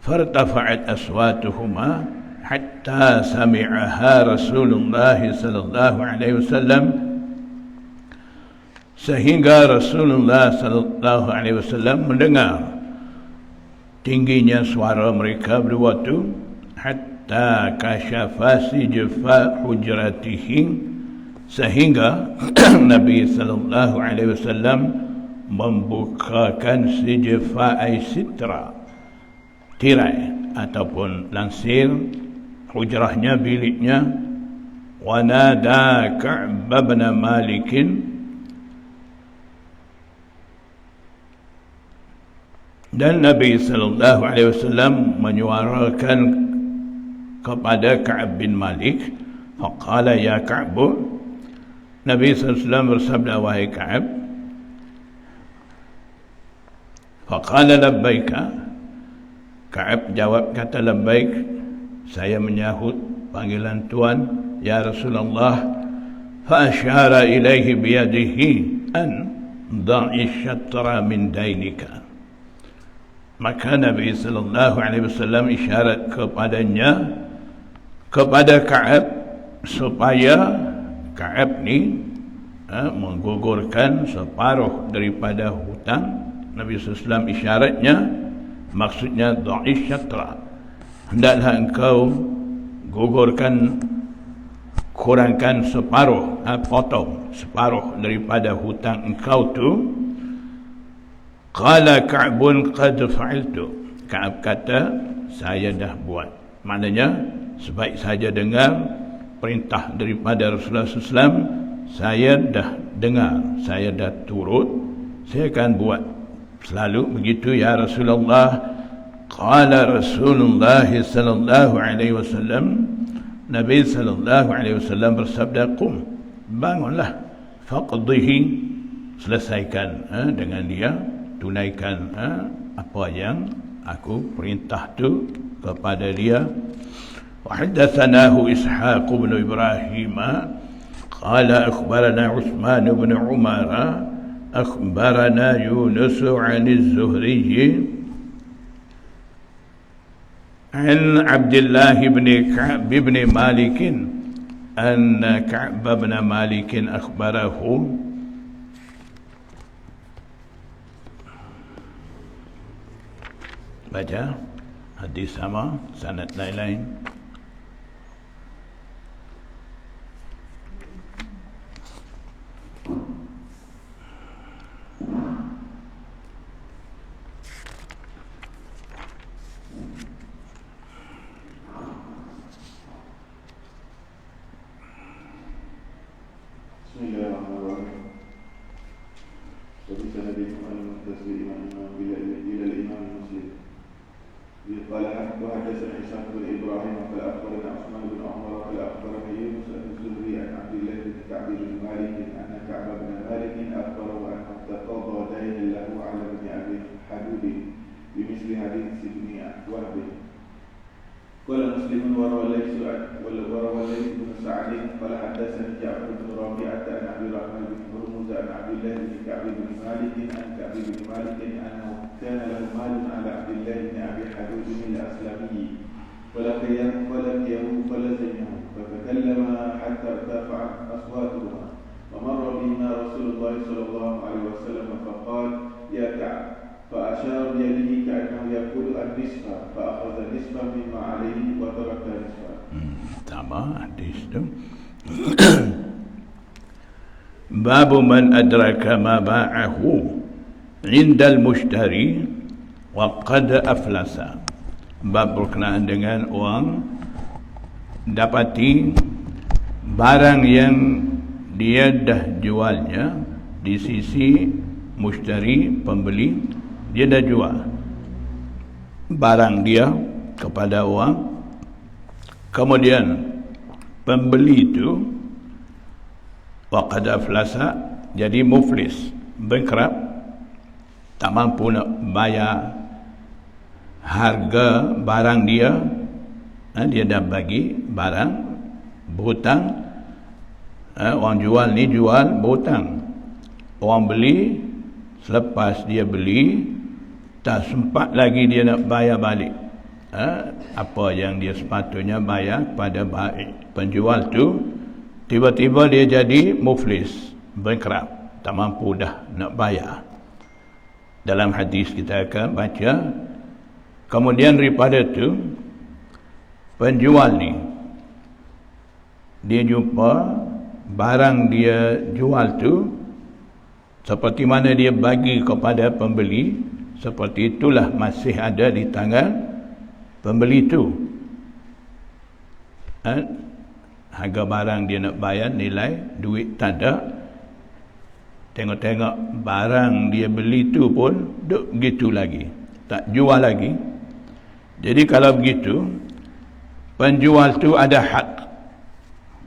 Fartafa'at aswatuhuma hatta sami'aha Rasulullah sallallahu alaihi wasallam, sehingga Rasulullah sallallahu alaihi wasallam mendengar tingginya suara mereka berdua tu. Hatta kasyafa sijfa hujratihi, sehingga Nabi sallallahu alaihi wasallam membukakan sijfa ay sitra, tirai ataupun langsir hujrahnya, biliknya. Wa nada Ka'b bin Malik, dan Nabi sallallahu alaihi wasallam menyuarakan kepada Ka'ab bin Malik. Faqala ya Ka'b, Nabi sallallahu alaihi wasallam bersabda, wahai Ka'ab. Faqala labbaika, Ka'ab jawab kata labbaik, saya menyahut panggilan Tuan ya Rasulullah. Fa asyara ilaihi biyadihi an da'i syatra min dainika, maka Nabi sallallahu alaihi wasallam isyarat kepadanya, kepada Ka'ab, supaya Ka'ab ni menggugurkan separuh daripada hutang. Nabi sallallahu alaihi wasallam isyaratnya, maksudnya dha'i syatra, hendaklah engkau gugurkan, kurangkan separuh, potong separuh daripada hutang engkau tu. Qala Ka'bun qad fa'altu, Ka'ab kata, saya dah buat. Maknanya sebaik saja dengar perintah daripada Rasulullah SAW, saya dah dengar, saya dah turut, saya akan buat selalu begitu ya Rasulullah. Qala Rasulullah sallallahu alaihi wasallam, Nabi sallallahu alaihi wasallam bersabda, qum, bangunlah, faqdihi, selesaikan dengan dia, tunaikan apa yang aku perintah tu kepada dia. Wa haddatsanahu Ishaq bin Ibrahim قال أخبرنا عثمان بن عمر أخبرنا يونس عن الزهري عن عبد الله بن كعب بن مالك أن كعب بن مالك أخبره baca hadis sama sanad lain-lain. قال وحدثنا إسحاق بن إبراهيم قال أخبرنا عثمان بن عمر قال أخبرنا يونس عن الزهري عن عبد الله بن كعب بن مالك أن كعب بن مالك أخبره أنه تقاضى دينا له على ابن أبي حدود بمثل حديث ابن وهب. قال مسلم وروى الليث بن سعد قال حدثني جعفر بن ربيعة عن عبد الرحمن بن هرمز عن عبد الله بن كعب بن مالك عن كعب بن مالك أنه كان له مال على عبد الله بن أبي حدود الأسلمي فلقيه فلزمه فتكلم حتى ارتفعت أصواتهما ومر بهما رسول الله صلى الله عليه وسلم فقال يا كعب فأشار بيده كأنه يقول النصف فأخذ نصفا مما عليه وترك نصفا. Tambah hadis tu. Bab man adraka ma ba'ahu 'inda al-mushtari wa qad aflasa. Bab berkenaan dengan orang dapati barang yang dia dah jualnya di sisi mushtari, pembeli, dia dah jual barang dia kepada orang, kemudian pembeli itu waqad aflasa, jadi muflis, bankrupt, tak mampu nak bayar harga barang dia, dia dah bagi barang berhutang, orang jual ni jual berhutang, orang beli selepas dia beli tak sempat lagi dia nak bayar balik apa yang dia sepatutnya bayar pada penjual tu, tiba-tiba dia jadi muflis, bankrupt, tak mampu dah nak bayar. Dalam hadis kita akan baca, kemudian daripada tu penjual ni dia jumpa barang dia jual tu seperti mana dia bagi kepada pembeli, seperti itulah masih ada di tangan pembeli tu. Harga barang dia nak bayar, nilai duit tak ada, tengok-tengok barang dia beli tu pun duk gitu lagi, tak jual lagi. Jadi kalau begitu, penjual tu ada hak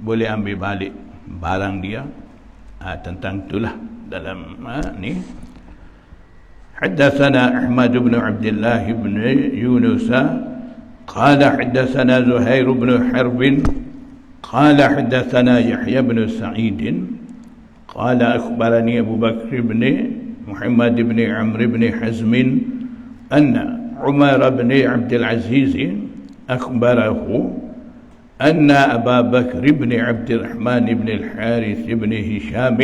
boleh ambil balik barang dia. Tentang itulah dalam ni. حدثنا أحمد بن عبد الله بن يونس قال حدثنا زهير بن حرب قال حدثنا يحيى بن سعيد قال أخبرني أبو بكر بن محمد بن عمرو بن حزم أن عمر بن عبد العزيز أخبره أن أبا بكر بن عبد الرحمن بن الحارث بن هشام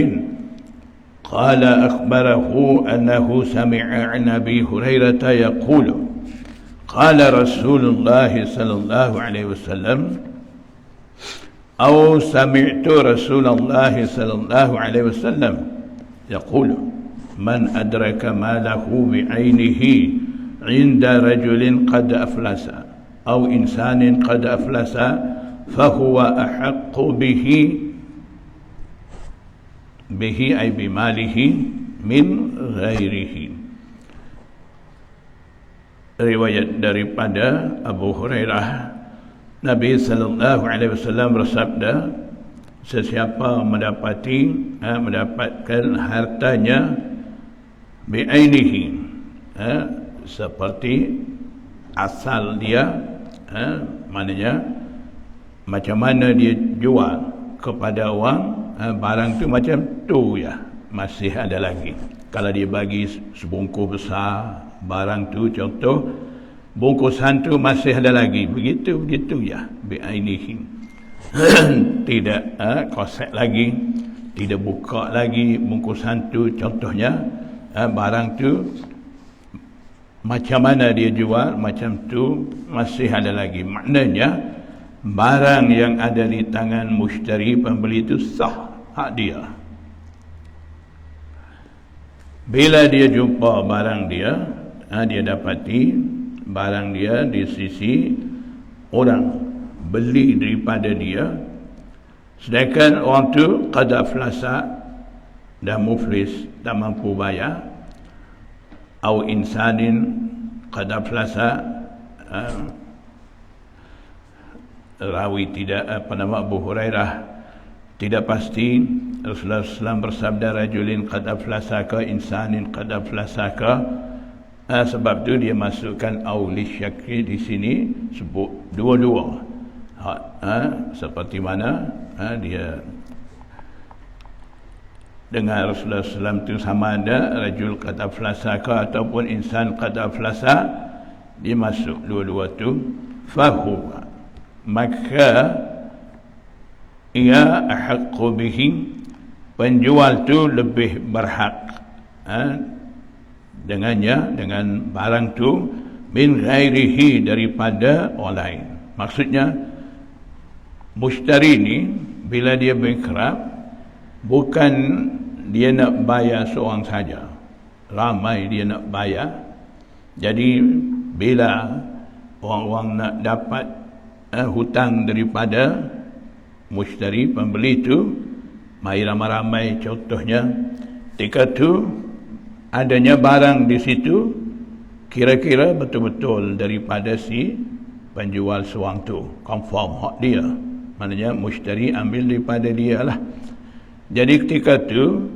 قال أخبره أنه سمع عن أبي هريرة يقول قال رسول الله صلى الله عليه وسلم أو سمعت رسول الله صلى الله عليه وسلم يقول من أدرك ماله بعينه عند رجل قد أفلس أو إنسان قد أفلس فهو أحق به أي بماله من غيره. Riwayat daripada Abu Hurairah, Nabi sallallahu alaihi wasallam bersabda, sesiapa mendapatkan hartanya bi'ainihi, seperti asal dia, maknanya macam mana dia jual kepada orang, barang tu macam tu ya, masih ada lagi. Kalau dia bagi sebungkus besar barang tu, contoh bungkusan tu masih ada lagi, begitu ya, bi'ainihi. Tidak kosek lagi, tidak buka lagi bungkusan tu, contohnya barang tu macam mana dia jual, macam tu masih ada lagi. Maknanya barang yang ada di tangan mushtari, pembeli itu sah hak dia. Bila dia jumpa barang dia, dia dapati barang dia di sisi orang beli daripada dia, sedangkan orang tu qad aflasa, dah muflis, tak mampu bayar, atau insanin qad aflasa, rawi tidak Abu Hurairah tidak pasti, Rasulullah SAW bersabda rajulin qad aflasaka, insanin qad aflasaka. Sebab tu dia masukkan auli syakri di sini, sebut dua-dua. Seperti mana dia dengan Rasulullah SAW tu sama ada rajul qad aflasaka ataupun insan qad aflasa, dia masuk dua-dua tu. Fahuwa, maka ia ahaqqu bihi, penjual tu lebih berhak dengannya, dengan barang tu, min ghairihi, daripada orang lain. Maksudnya mushtari ni bila dia bankrupt, bukan dia nak bayar seorang saja, ramai dia nak bayar. Jadi bila orang-orang nak dapat hutang daripada mushtari, pembeli tu, mai ramai-ramai. Contohnya ketika tu adanya barang di situ, kira-kira betul-betul daripada si penjual seorang tu, confirm hak dia, maknanya mushtari ambil daripada dia lah. Jadi ketika tu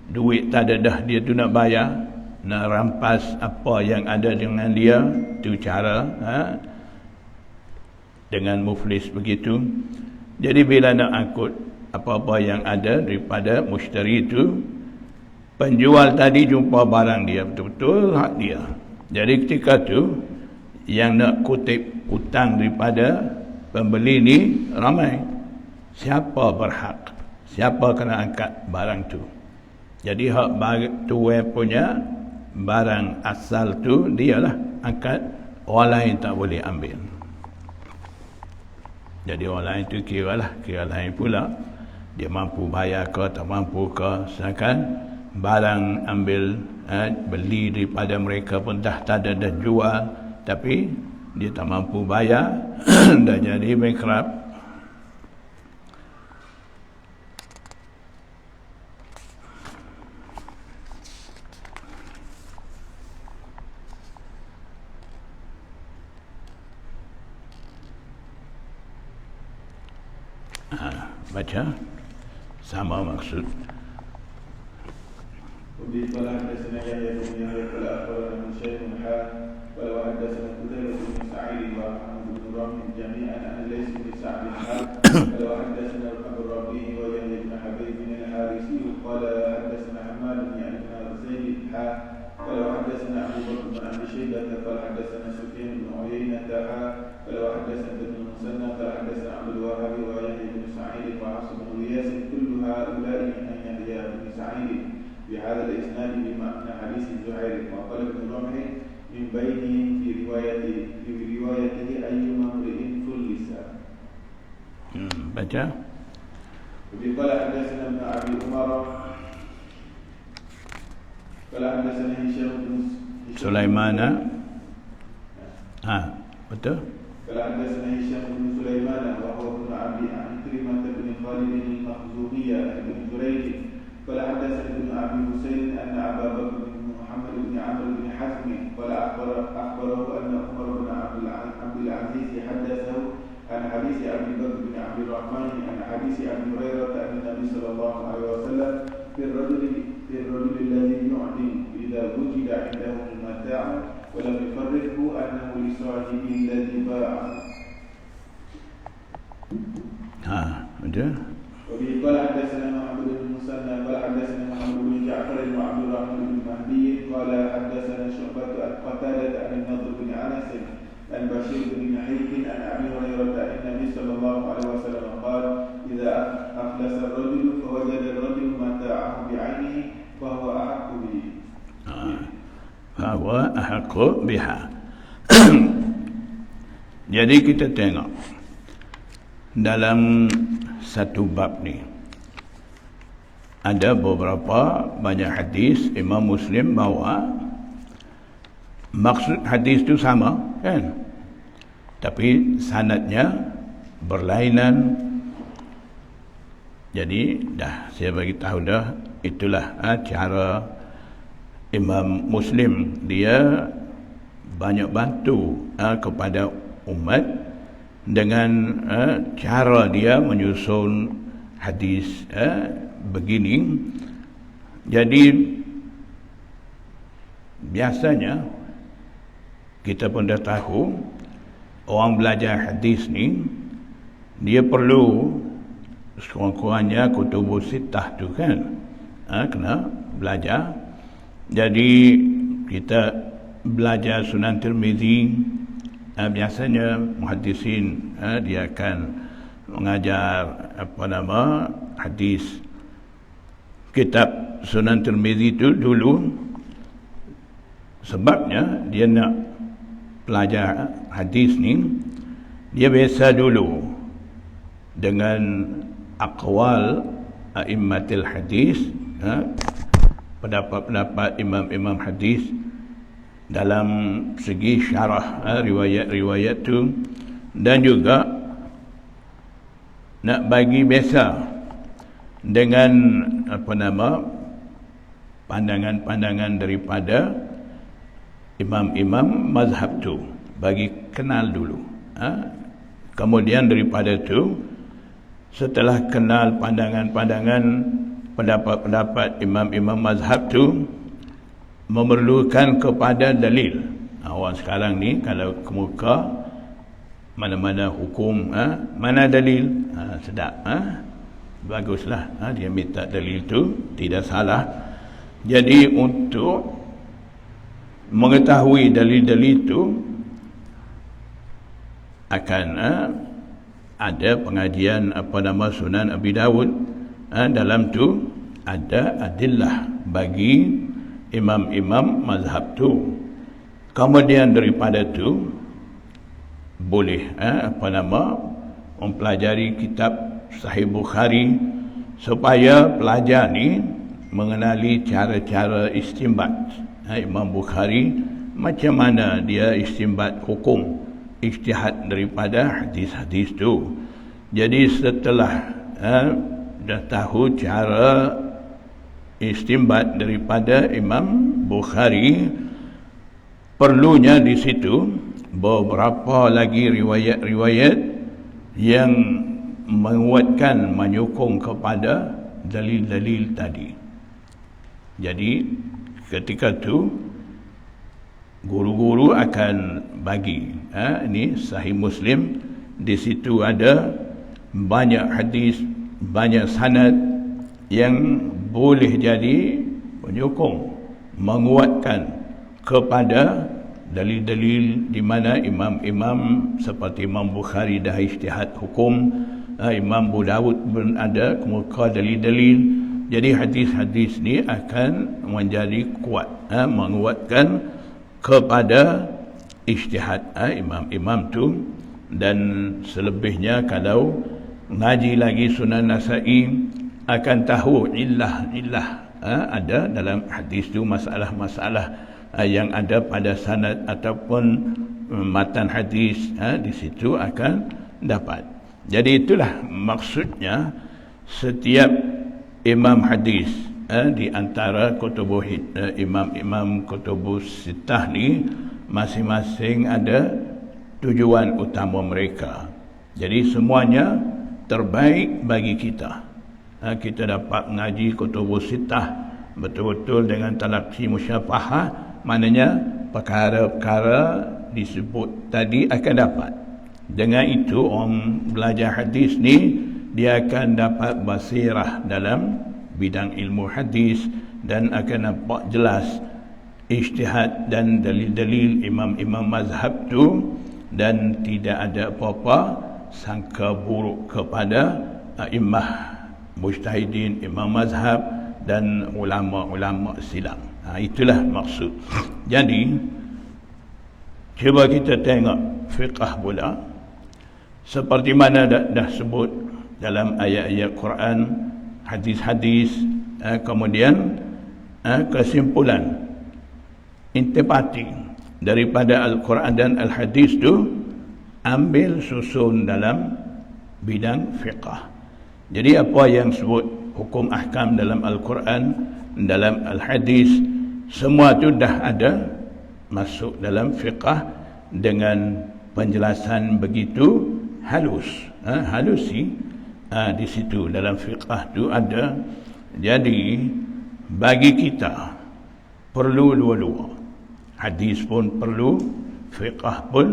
duit tak ada dah, dia tu nak bayar, nak rampas apa yang ada dengan dia, tu cara dengan muflis begitu. Jadi bila nak angkut apa-apa yang ada daripada mushtari itu, penjual tadi jumpa barang dia, betul-betul hak dia. Jadi ketika tu yang nak kutip hutang daripada pembeli ni ramai. Siapa berhak? Siapa kena angkat barang tu? Jadi hak tuai punya barang asal tu dialah angkat, orang lain tak boleh ambil. Jadi orang lain tu kira lain pula, dia mampu bayar ke tak mampu ke. Sedangkan barang ambil beli daripada mereka pun dah tak ada, dah jual, tapi dia tak mampu bayar dah jadi bankrupt. Baca sama maksud. وبه قال حدثنا يحيى بن يحيى قال اخبرنا من شيخ حاء قال وحدثنا قتيبة بن سعيد ومحمد بن رامي جميعا عن ليس بن سعد حاء قال وحدثنا ابو الربيع ويحيى بن حبيب بن الحارثي قال حدثنا حماد بن زيد حاء قال وحدثنا ابو بكر بن ابي شيبة قال حدثنا سفيان بن عيينة حاء قال وحدثنا ابن المثنى قال حدثنا عبد الوهاب ويحيى بن سعيد وحفص بن غياث كل هؤلاء عن يحيى بن سعيد بهذا الإسناد بمعنى حديث الزهير. وقال ابن رمح من بينهم في روايته أيما امرئ فلس. baca. قال حدثنا ابن أبي عمر قال حدثنا هشام بن سليمان. betul. قال حدثنا هشام بن سليمان وهو ابن أبي عكرمة بن خالد المخزومية بن جريج قال حدثنا ابن ابي حسين ان ابا بكر بن محمد بن عمرو بن حزم قال اخبره ان عمر بن عبد العزيز حدثه عن حديث ابي بكر بن عبد الرحمن عن حديث ابي هريره ان النبي صلى الله عليه وسلم في الرجل الذي يعدم اذا وجد عنده المتاع ولم يفرقه انه لصاحبه الذي باعه. betul. وبه قال حدثنا شعبة عن قتادة عن النضر بن أنس عن بشير بن نحيك عن أبي هريرة عن النبي صلى الله عليه وسلم قال إذا أفلس الرجل فوجد الرجل متاعه بعينه فهو أحق به. فهو أحق بها. Jadi kita tengok dalam satu bab ni ada beberapa banyak hadis. Imam Muslim bawa maksud hadis tu sama kan, tapi sanadnya berlainan. Jadi dah saya bagi tahu dah, itulah cara Imam Muslim, dia banyak bantu kepada umat dengan cara dia menyusun hadis begini. Jadi biasanya kita pun dah tahu orang belajar hadis ni dia perlu sekurang-kurangnya kutubus sittah tu kan, kena belajar. Jadi kita belajar Sunan Tirmizi, biasanya muhaddisin dia akan mengajar hadis kitab Sunan Tirmizi itu dulu. Sebabnya dia nak pelajar hadis ni, dia biasa dulu dengan aqwal a'immatil hadis, pendapat-pendapat imam-imam hadis dalam segi syarah riwayat-riwayat tu, dan juga nak bagi biasa dengan pandangan-pandangan daripada imam-imam mazhab tu, bagi kenal dulu. Kemudian daripada tu, setelah kenal pandangan-pandangan pendapat-pendapat imam-imam mazhab tu, memerlukan kepada dalil. Orang sekarang ni kalau kemuka mana-mana hukum, mana dalil, sedap, baguslah, dia minta dalil tu, tidak salah. Jadi untuk mengetahui dalil-dalil tu akan ada pengajian Sunan Abi Dawud. Dalam tu ada adillah bagi imam-imam mazhab tu. Kemudian daripada tu boleh mempelajari kitab Sahih Bukhari, supaya pelajar ni mengenali cara-cara istinbat Imam Bukhari, macam mana dia istinbat hukum, ijtihad daripada hadis-hadis tu. Jadi setelah dah tahu cara istinbat daripada Imam Bukhari, perlunya di situ beberapa lagi riwayat-riwayat yang menguatkan, menyokong kepada dalil-dalil tadi. Jadi ketika tu guru-guru akan bagi ini Sahih Muslim, di situ ada banyak hadis, banyak sanad yang boleh jadi penyokong, menguatkan kepada dalil-dalil di mana imam-imam seperti Imam Bukhari dah ijtihad hukum, Imam Abu Dawud pun ada kemuka dalil-dalil. Jadi hadis-hadis ni akan menjadi kuat, menguatkan kepada ijtihad imam-imam tu. Dan selebihnya kalau ngaji lagi Sunan Nasa'i akan tahu illah ada dalam hadis tu, masalah-masalah yang ada pada sanad ataupun matan hadis, di situ akan dapat. Jadi itulah maksudnya setiap imam hadis di antara kutubuh imam-imam kutubus sittah ni masing-masing ada tujuan utama mereka. Jadi semuanya terbaik bagi kita. Kita dapat mengaji kutubus sittah betul-betul dengan talaqi musyafahah, maknanya perkara-perkara disebut tadi akan dapat. Dengan itu orang belajar hadis ni dia akan dapat basirah dalam bidang ilmu hadis dan akan nampak jelas ijtihad dan dalil-dalil imam-imam mazhab tu, dan tidak ada apa-apa sangka buruk kepada a'immah mujtahidin, imam mazhab dan ulama-ulama silam. Itulah maksud. Jadi cuba kita tengok fiqh pula, seperti mana dah sebut dalam ayat-ayat Quran, hadis-hadis, kemudian kesimpulan intipati daripada Al-Quran dan Al-Hadis tu ambil susun dalam bidang fiqh. Jadi apa yang sebut hukum ahkam dalam Al-Quran, dalam Al-Hadis, semua tu dah ada masuk dalam fiqh dengan penjelasan begitu halus. Halusi di situ dalam fiqh tu ada. Jadi bagi kita perlu dua-dua. Hadis pun perlu, fiqh pun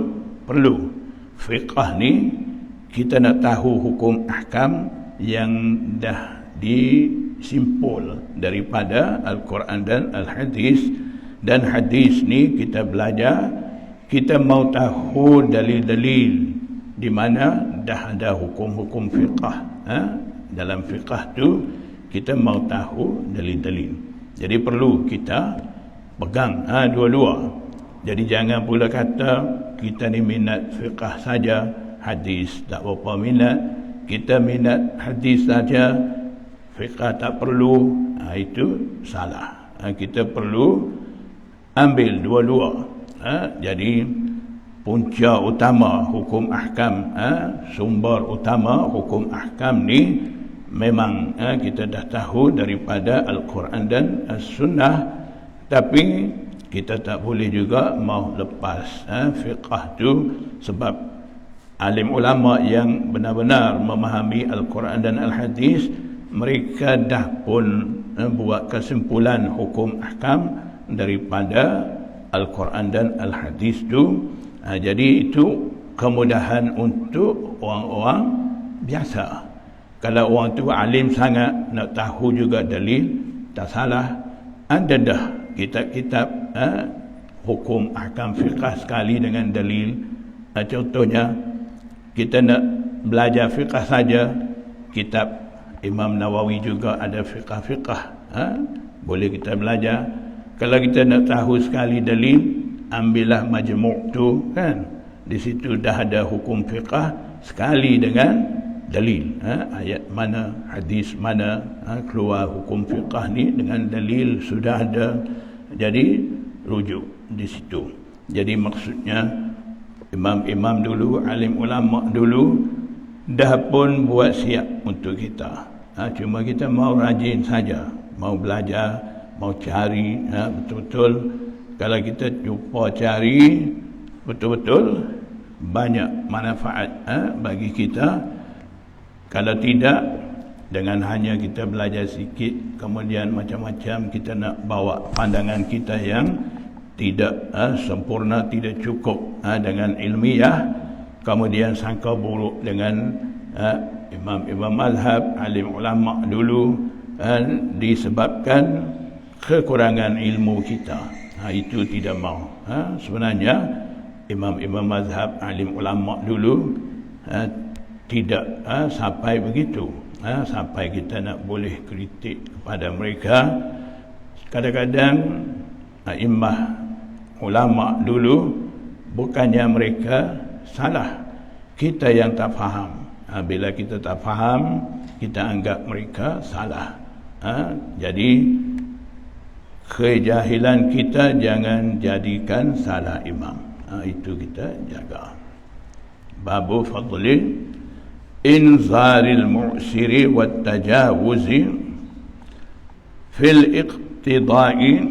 perlu. Fiqh ni kita nak tahu hukum ahkam yang dah disimpul daripada Al-Quran dan Al-Hadis. Dan hadis ni kita belajar, kita mau tahu dalil-dalil di mana dah ada hukum-hukum fiqh. Dalam fiqh tu kita mau tahu dalil-dalil. Jadi perlu kita pegang dua-dua. Jadi jangan pula kata kita ni minat fiqh saja, hadis tak berapa minat. Kita minat hadis saja, fiqh tak perlu. Itu salah. Kita perlu ambil dua-dua. Jadi punca utama hukum ahkam, sumber utama hukum ahkam ni memang kita dah tahu daripada Al-Quran dan As-Sunnah. Tapi kita tak boleh juga mau lepas fiqh tu, sebab alim ulama yang benar-benar memahami Al-Quran dan Al-Hadis, mereka dah pun buat kesimpulan hukum ahkam daripada Al-Quran dan Al-Hadis tu. Jadi itu kemudahan untuk orang-orang biasa. Kalau orang tu alim sangat, nak tahu juga dalil, tak salah. Ada dah kitab-kitab hukum ahkam fiqh sekali dengan dalil. Contohnya kita nak belajar fiqh saja, kitab Imam Nawawi juga ada fiqh-fiqh, boleh kita belajar. Kalau kita nak tahu sekali dalil, ambillah majmu' tu kan, di situ dah ada hukum fiqh sekali dengan dalil. Ayat mana, hadis mana, keluar hukum fiqh ni dengan dalil sudah ada. Jadi rujuk di situ. Jadi maksudnya imam-imam dulu, alim ulama dulu dah pun buat siap untuk kita. Cuma kita mau rajin saja, mau belajar, mau cari betul-betul. Kalau kita cuba cari betul-betul, banyak manfaat bagi kita. Kalau tidak, dengan hanya kita belajar sikit, kemudian macam-macam kita nak bawa pandangan kita yang tidak sempurna, tidak cukup dengan ilmiah, kemudian sangka buruk dengan imam-imam mazhab, alim ulama dulu, disebabkan kekurangan ilmu kita. Itu tidak mau. Sebenarnya imam-imam mazhab, alim ulama dulu tidak sampai begitu. Sampai kita nak boleh kritik kepada mereka. Kadang-kadang a'immah ulama dulu, bukannya mereka salah, kita yang tak faham. Bila kita tak faham, kita anggap mereka salah. Jadi kejahilan kita jangan jadikan salah imam. Itu kita jaga. Babu fadli inzaril mu'siri wat tajawuzi fil iqtida'i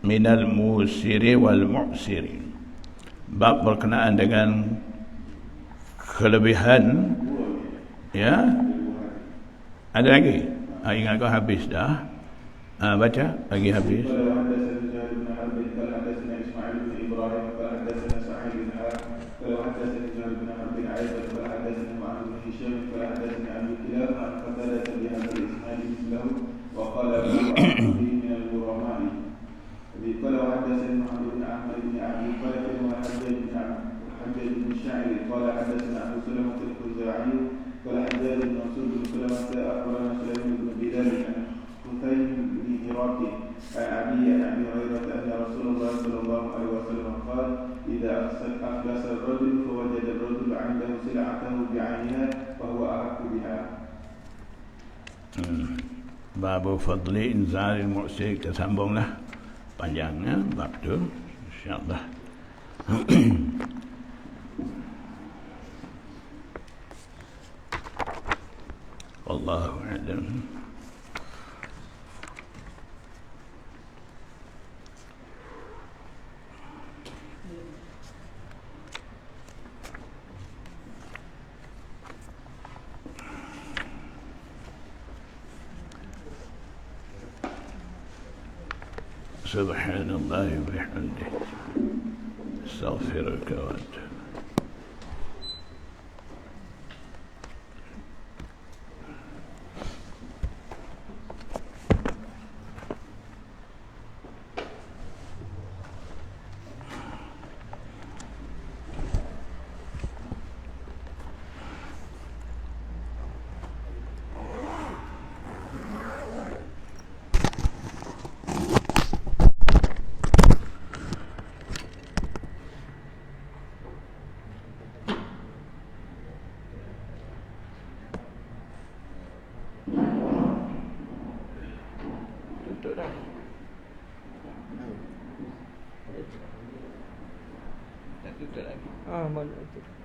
minal musiri wal mu'siri. Bab berkenaan dengan kelebihan, ya. Ada lagi? Ingat kau habis dah. Baca lagi habis. قال وحدثني محمد بن أحمد بن أبي خلف وحجاج بن الشاعري قال حدثنا أبو سلمة الخزاعي قال حجاج بن منصور بن سلمة أخبرنا سليم بن بلال عن خثيم بن هراك عن أبي هريرة أن رسول الله صلى الله عليه وسلم قال إذا أفلس الرجل فوجد الرجل عنده سلعته بعينها فهو أحق بها. Babu fadli inzalil mu'sir. Kita sambunglah panjangnya bab tu insyaallah. Wallahu a'lam. Subhanallah wa bihamdihi astaghfiruka wa atubu. Tutup dah. Tak tutup lagi. Malu tu.